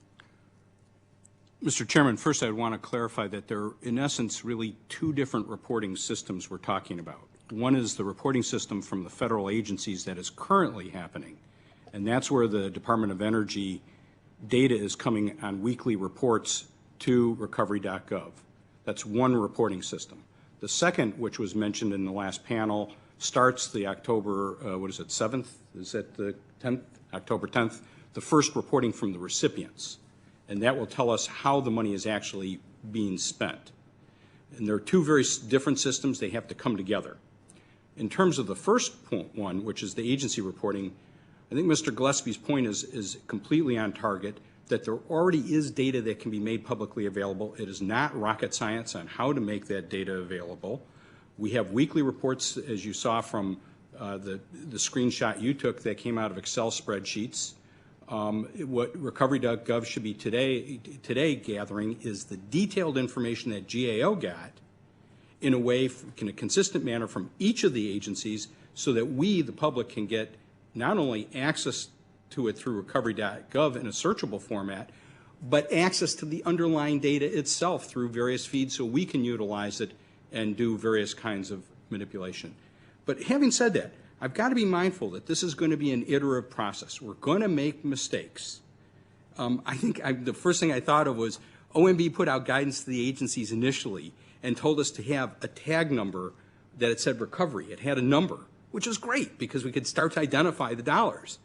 Mr. Chairman, first I'd want to clarify that there are, in essence, really two different reporting systems we're talking about. One is the reporting system from the federal agencies that is currently happening, and that's where the Department of Energy data is coming on weekly reports to recovery.gov. That's one reporting system. The second, which was mentioned in the last panel, starts the October, 7th? Is that the 10th? October 10th, the first reporting from the recipients. And that will tell us how the money is actually being spent. And there are two very different systems. They have to come together. In terms of the first one, which is the agency reporting, I think Mr. Gillespie's point is completely on target, that there already is data that can be made publicly available. It is not rocket science on how to make that data available. We have weekly reports, as you saw from the screenshot you took, that came out of Excel spreadsheets. What recovery.gov should be today gathering is the detailed information that GAO got in a way, in a consistent manner from each of the agencies, so that we, the public, can get not only access to it through recovery.gov in a searchable format, but access to the underlying data itself through various feeds so we can utilize it and do various kinds of manipulation. But having said that, I've got to be mindful that this is going to be an iterative process. We're going to make mistakes. I think the first thing I thought of was OMB put out guidance to the agencies initially and told us to have a tag number that it said recovery. It had a number, which is great because we could start to identify the dollars.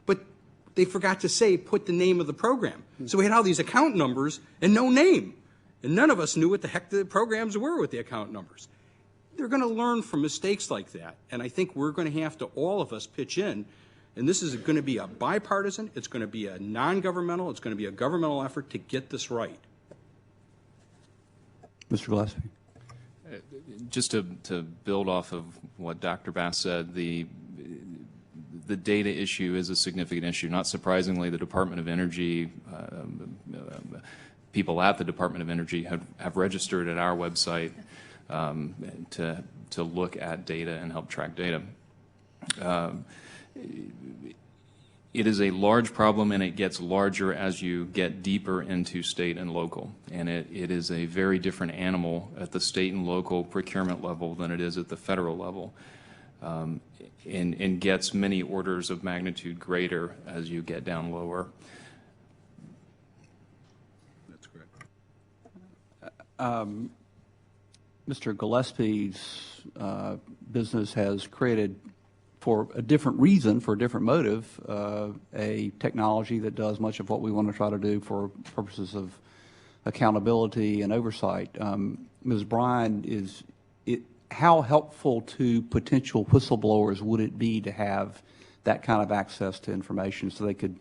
But they forgot to say, put the name of the program. So we had all these account numbers and no name. And none of us knew what the heck the programs were with the account numbers. They're going to learn from mistakes like that. And I think we're going to have to, all of us, pitch in. And this is going to be a bipartisan, it's going to be a non-governmental, it's going to be a governmental effort to get this right. Mr. Gillespie. Just to build off of what Dr. Bass said, the data issue is a significant issue. Not surprisingly, the Department of Energy, people at the Department of Energy have registered at our website to look at data and help track data. It is a large problem, and it gets larger as you get deeper into state and local. And it is a very different animal at the state and local procurement level than it is at the federal level, and gets many orders of magnitude greater as you get down lower. That's correct. Mr. Gillespie's business has created, for a different reason, for a different motive, a technology that does much of what we want to try to do for purposes of accountability and oversight. Ms. Bryan, how helpful to potential whistleblowers would it be to have that kind of access to information so they could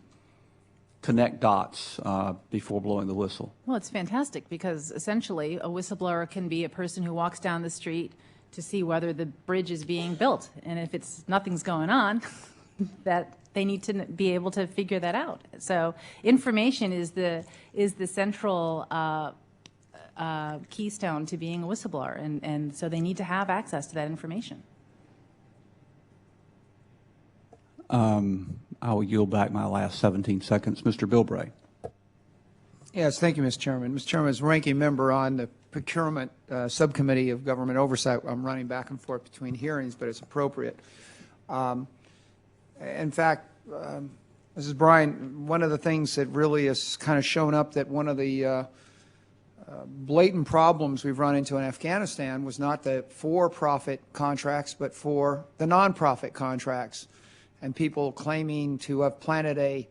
connect dots before blowing the whistle? Well, it's fantastic because essentially a whistleblower can be a person who walks down the street to see whether the bridge is being built, and if nothing's going on, that they need to be able to figure that out. So information is the central keystone to being a whistleblower, and so they need to have access to that information. I will yield back my last 17 seconds. Mr. Bilbray. Yes, thank you, Mr. Chairman. Mr. Chairman, as ranking member on the Procurement Subcommittee of Government Oversight, I'm running back and forth between hearings, but it's appropriate. In fact, Mrs. Bryan, one of the things that really has kind of shown up that one of the blatant problems we've run into in Afghanistan was not the for-profit contracts, but for the nonprofit contracts, and people claiming to have planted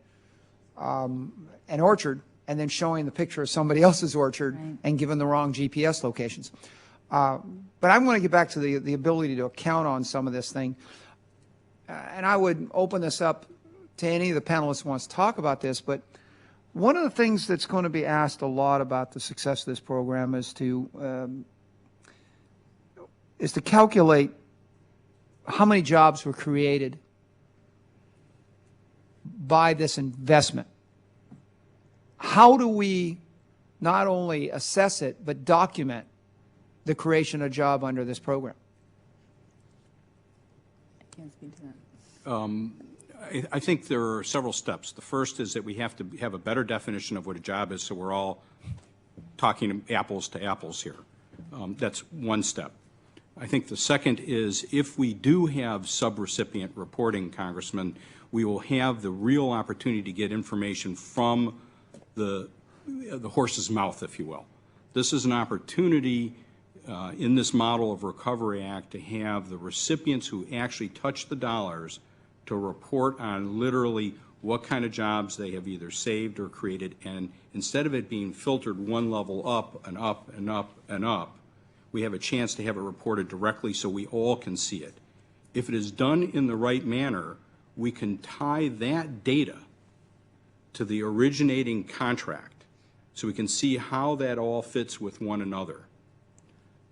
an orchard and then showing the picture of somebody else's orchard right, and given the wrong GPS locations. But I want to get back to the ability to account on some of this thing. And I would open this up to any of the panelists who wants to talk about this, but one of the things that's going to be asked a lot about the success of this program is to is to calculate how many jobs were created by this investment. How do we not only assess it, but document the creation of job under this program? I can't speak to that. I think there are several steps. The first is that we have to have a better definition of what a job is, so we're all talking apples to apples here. That's one step. I think the second is if we do have subrecipient reporting, Congressman, we will have the real opportunity to get information from the horse's mouth, if you will. This is an opportunity in this model of Recovery Act to have the recipients who actually touch the dollars to report on literally what kind of jobs they have either saved or created, and instead of it being filtered one level up and up and up and up, we have a chance to have it reported directly so we all can see it. If it is done in the right manner, we can tie that data to the originating contract so we can see how that all fits with one another.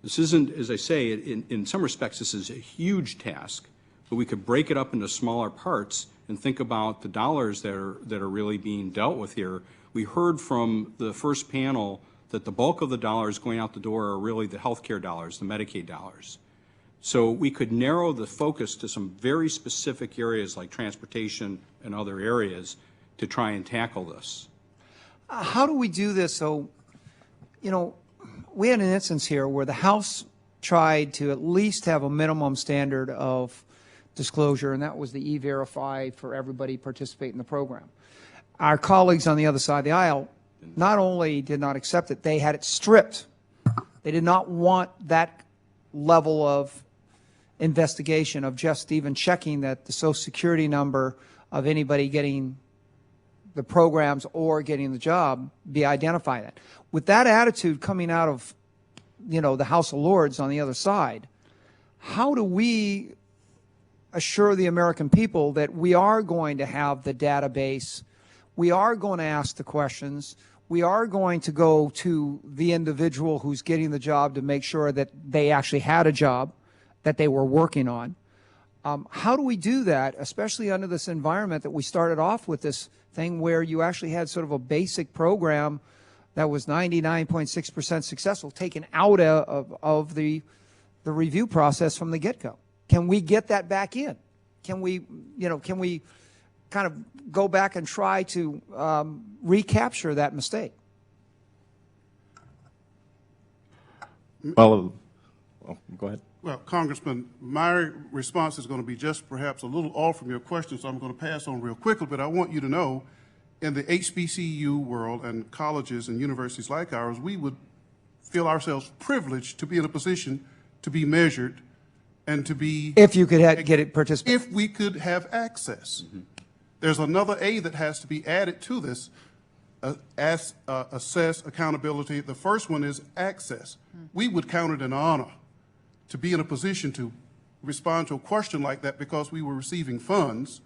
This isn't, as I say, in some respects this is a huge task, but we could break it up into smaller parts and think about the dollars that are really being dealt with here. We heard from the first panel that the bulk of the dollars going out the door are really the health care dollars, the Medicaid dollars. So we could narrow the focus to some very specific areas like transportation and other areas to try and tackle this. How do we do this? So, you know, we had an instance here where the House tried to at least have a minimum standard of disclosure, and that was the E-Verify for everybody participating in the program. Our colleagues on the other side of the aisle not only did not accept it, they had it stripped. They did not want that level of investigation of just even checking that the Social Security number of anybody getting the programs or getting the job be identified. With that attitude coming out of, you know, the House of Lords on the other side, how do we assure the American people that we are going to have the database, we are going to ask the questions, we are going to go to the individual who's getting the job to make sure that they actually had a job that they were working on? How do we do that, especially under this environment that we started off with this thing where you actually had sort of a basic program that was 99.6% successful taken out of the review process from the get-go? Can we get that back in? Can we, you know, can we kind of go back and try to recapture that mistake? Well, go ahead. Well, Congressman, my response is going to be just perhaps a little off from your question, so I'm going to pass on real quickly, but I want you to know in the HBCU world and colleges and universities like ours, we would feel ourselves privileged to be in a position to be measured and to be... If you could get it participate. If we could have access. Mm-hmm. There's another A that has to be added to this, assess, accountability. The first one is access. We would count it an honor to be in a position to respond to a question like that because we were receiving funds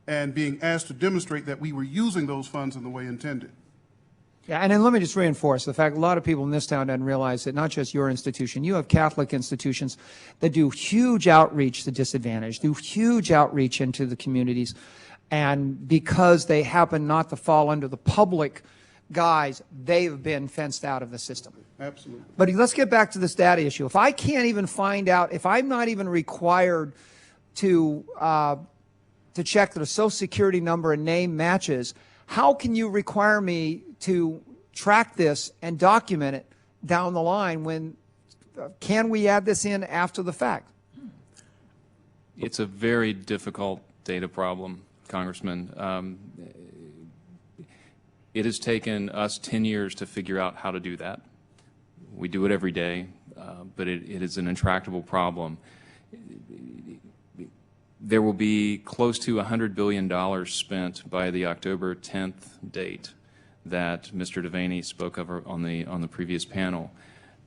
and being asked to demonstrate that we were using those funds in the way intended. Yeah, and then let me just reinforce the fact a lot of people in this town don't realize that not just your institution, you have Catholic institutions that do huge outreach to disadvantaged, do huge outreach into the communities, and because they happen not to fall under the public guise, they've been fenced out of the system. Absolutely. But let's get back to this data issue. If I can't even find out, if I'm not even required to check that a Social Security number and name matches, how can you require me to track this and document it down the line when, can we add this in after the fact? It's a very difficult data problem, Congressman. It has taken us 10 years to figure out how to do that. We do it every day, but it is an intractable problem. There will be close to $100 billion spent by the October 10th date that Mr. Devaney spoke of on the previous panel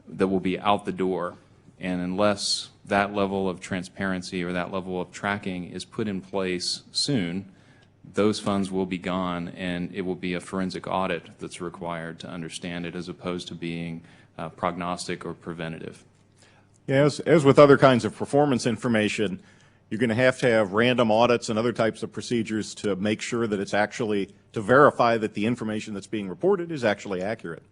that will be out the door. And unless that level of transparency or that level of tracking is put in place soon, those funds will be gone, and it will be a forensic audit that's required to understand it as opposed to being prognostic or preventative. Yes, as with other kinds of performance information, you're going to have random audits and other types of procedures to make sure that it's actually, to verify that the information that's being reported is actually accurate.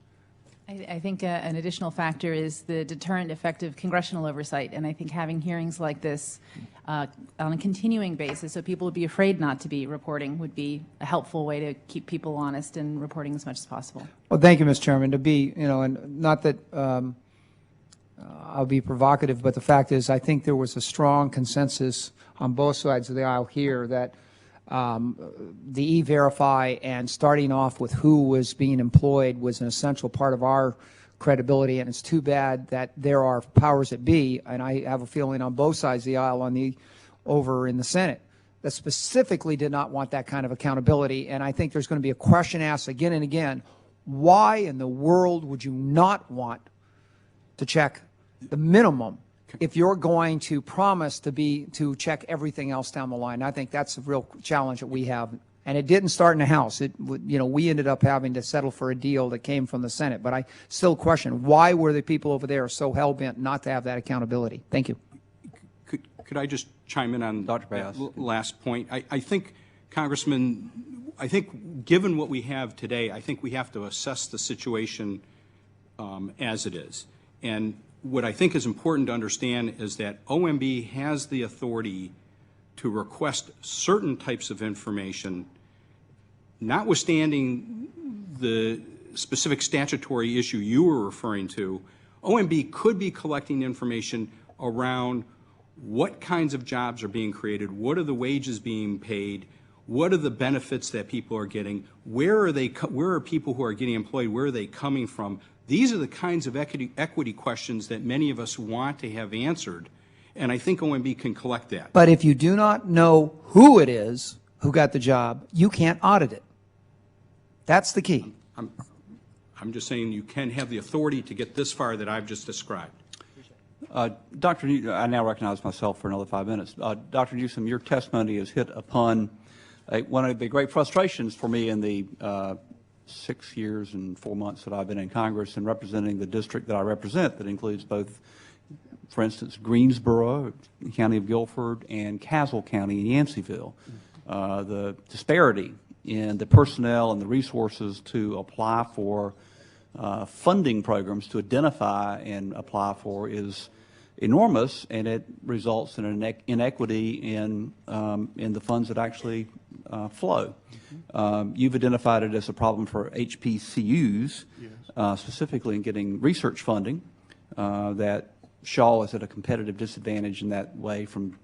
I think an additional factor is the deterrent effect of congressional oversight, and I think having hearings like this on a continuing basis, so people would be afraid not to be reporting, would be a helpful way to keep people honest and reporting as much as possible. Well, thank you, Mr. Chairman. To be, and not that I'll be provocative, but the fact is I think there was a strong consensus on both sides of the aisle here that the E-Verify and starting off with who was being employed was an essential part of our credibility, and it's too bad that there are powers that be, and I have a feeling on both sides of the aisle over in the Senate, that specifically did not want that kind of accountability, and I think there's going to be a question asked again and again, why in the world would you not want to check the minimum if you're going to promise to check everything else down the line? I think that's a real challenge that we have. And it didn't start in the House. We ended up having to settle for a deal that came from the Senate. But I still question, why were the people over there so hell-bent not to have that accountability? Thank you. Could I just chime in on Dr. that Bass. last point? I think, Congressman, given what we have today, I think we have to assess the situation as it is. And what I think is important to understand is that OMB has the authority to request certain types of information, notwithstanding the specific statutory issue you were referring to. OMB could be collecting information around what kinds of jobs are being created, what are the wages being paid, what are the benefits that people are getting, where are people who are getting employed, where are they coming from? These are the kinds of equity questions that many of us want to have answered, and I think OMB can collect that. But if you do not know who it is who got the job, you can't audit it. That's the key. I'm just saying you can have the authority to get this far that I've just described. Dr. I now recognize myself for another 5 minutes. Dr. Newsome, your testimony has hit upon one of the great frustrations for me in the 6 years and 4 months that I've been in Congress and representing the district that I represent, that includes both, for instance, Greensboro, County of Guilford, and Castle County in Yanceyville. The disparity in the personnel and the resources to apply for funding programs to identify and apply for is enormous, and it results in an inequity in the funds that actually flow. You've identified it as a problem for HPCUs, specifically in getting research funding, that Shaw is at a competitive disadvantage in that way from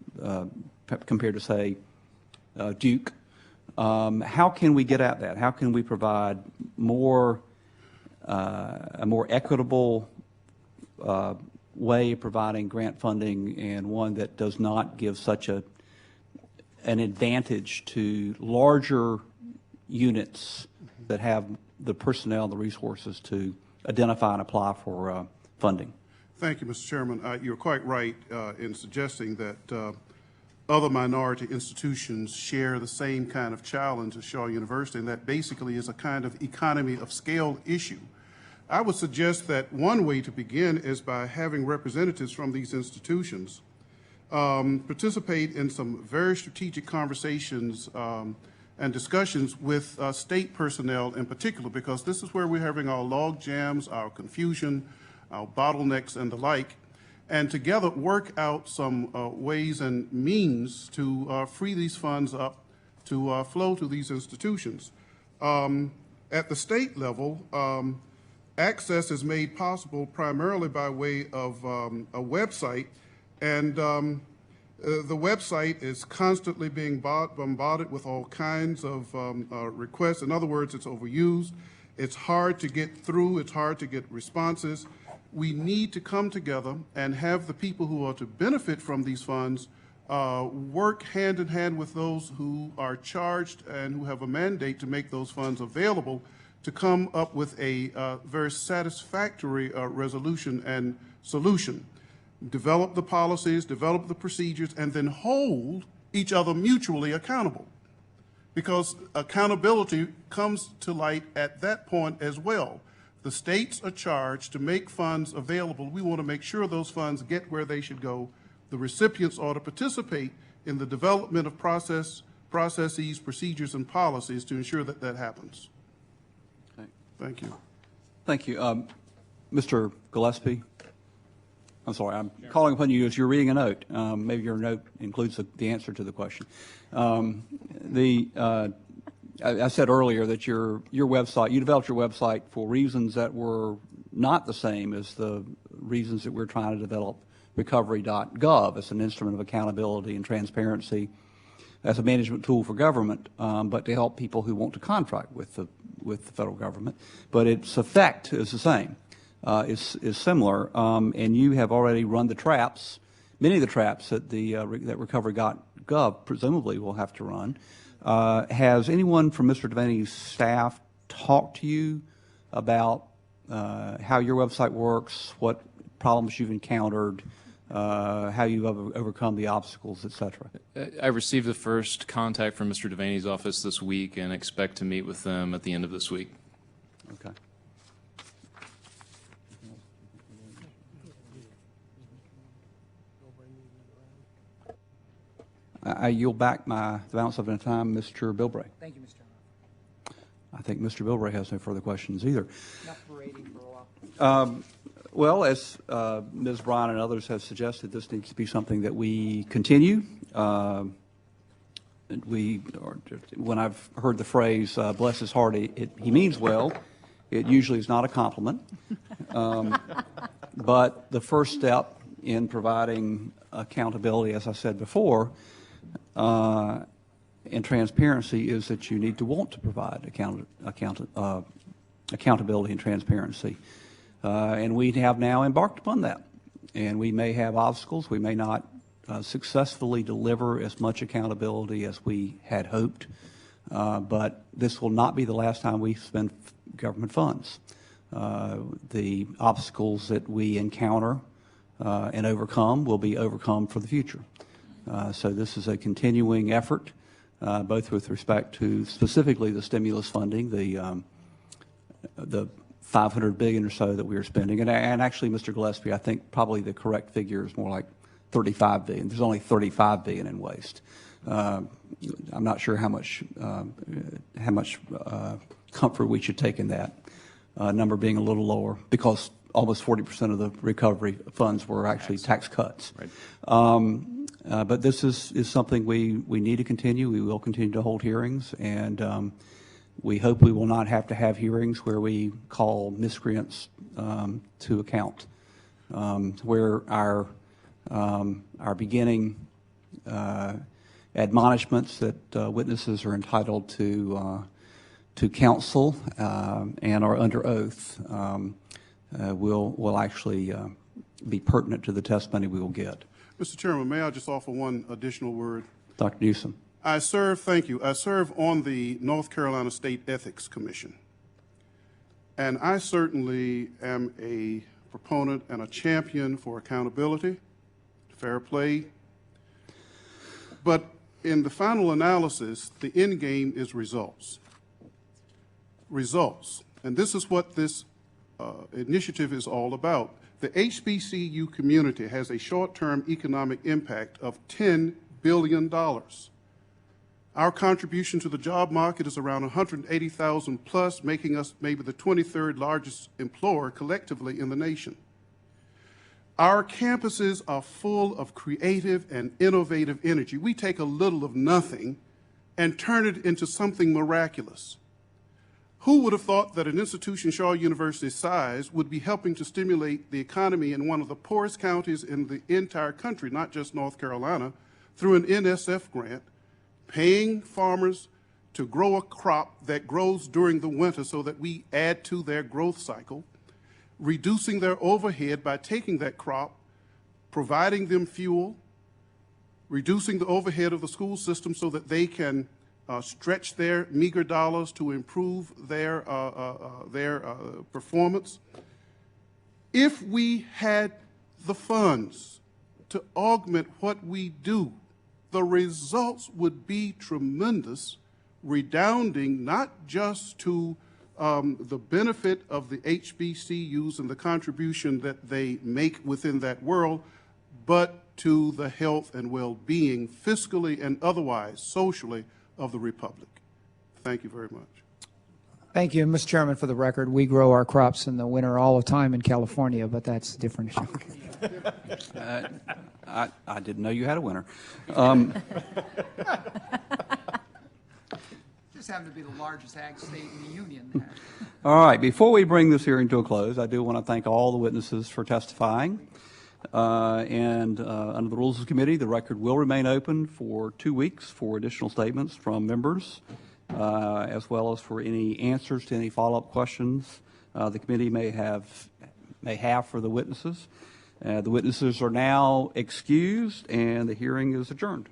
compared to, say, Duke. How can we get at that? How can we provide a more equitable way of providing grant funding, and one that does not give such an advantage to larger units that have the personnel and the resources to identify and apply for funding? Thank you, Mr. Chairman. You're quite right in suggesting that other minority institutions share the same kind of challenge as Shaw University, and that basically is a kind of economy of scale issue. I would suggest that one way to begin is by having representatives from these institutions participate in some very strategic conversations and discussions with state personnel in particular, because this is where we're having our log jams, our confusion, our bottlenecks and the like, and together work out some ways and means to free these funds up to flow to these institutions. At the state level, access is made possible primarily by way of a website, and the website is constantly being bombarded with all kinds of requests. In other words, it's overused. It's hard to get through. It's hard to get responses. We need to come together and have the people who are to benefit from these funds work hand in hand with those who are charged and who have a mandate to make those funds available, to come up with a very satisfactory resolution and solution. Develop the policies, develop the procedures, and then hold each other mutually accountable. Because accountability comes to light at that point as well. The states are charged to make funds available. We want to make sure those funds get where they should go. The recipients ought to participate in the development of processes, procedures, and policies to ensure that that happens. Okay. Thank you. Thank you. Mr. Gillespie? I'm sorry, I'm calling upon you as you're reading a note. Maybe your note includes the answer to the question. I said earlier that your website, you developed your website for reasons that were not the same as the reasons that we're trying to develop recovery.gov as an instrument of accountability and transparency as a management tool for government, but to help people who want to contract with the federal government. But its effect is the same, is similar, and you have already run the traps, many of the traps that that recovery.gov presumably will have to run. Has anyone from Mr. Devaney's staff talked to you about how your website works, what problems you've encountered, how you've overcome the obstacles, et cetera? I received the first contact from Mr. Devaney's office this week and expect to meet with them at the end of this week. Okay. I yield back the balance of the time, Mr. Bilbray. Thank you, Mr. Chairman. I think Mr. Bilbray has no further questions either. Enough parading for a while. Well, as Ms. Bryan and others have suggested, this needs to be something that we continue. When I've heard the phrase, bless his heart, he means well, it usually is not a compliment. But the first step in providing accountability, as I said before, and transparency is that you need to want to provide accountability and transparency. And we have now embarked upon that. And we may have obstacles. We may not successfully deliver as much accountability as we had hoped. But this will not be the last time we spend government funds. The obstacles that we encounter and overcome will be overcome for the future. So this is a continuing effort, both with respect to specifically the stimulus funding, the $500 billion or so that we are spending, and actually, Mr. Gillespie, I think probably the correct figure is more like $35 billion. There's only $35 billion in waste. I'm not sure how much comfort we should take in that number being a little lower, because almost 40% of the recovery funds were actually tax cuts. Right. But this is something we need to continue. We will continue to hold hearings, and we hope we will not have to have hearings where we call miscreants to account, where our beginning admonishments that witnesses are entitled to counsel and are under oath will actually be pertinent to the testimony we will get. Mr. Chairman, may I just offer one additional word? Dr. Newsome. Thank you. I serve on the North Carolina State Ethics Commission. And I certainly am a proponent and a champion for accountability, fair play. But in the final analysis, the end game is results. Results. And this is what this initiative is all about. The HBCU community has a short-term economic impact of $10 billion. Our contribution to the job market is around 180,000 plus, making us maybe the 23rd largest employer collectively in the nation. Our campuses are full of creative and innovative energy. We take a little of nothing and turn it into something miraculous. Who would have thought that an institution Shaw University's size would be helping to stimulate the economy in one of the poorest counties in the entire country, not just North Carolina, through an NSF grant, paying farmers to grow a crop that grows during the winter so that we add to their growth cycle, reducing their overhead by taking that crop, providing them fuel, reducing the overhead of the school system so that they can stretch their meager dollars to improve their performance. If we had the funds to augment what we do, the results would be tremendous, redounding not just to the benefit of the HBCUs and the contribution that they make within that world, but to the health and well-being, fiscally and otherwise, socially, of the Republic. Thank you very much. Thank you, Mr. Chairman. For the record, we grow our crops in the winter all the time in California, but that's a different issue. I didn't know you had a winner. Just happened to be the largest ag state in the union. All right, before we bring this hearing to a close, I do want to thank all the witnesses for testifying. Under the Rules of Committee, the record will remain open for 2 weeks for additional statements from members, as well as for any answers to any follow-up questions the committee may have for the witnesses. The witnesses are now excused, and the hearing is adjourned.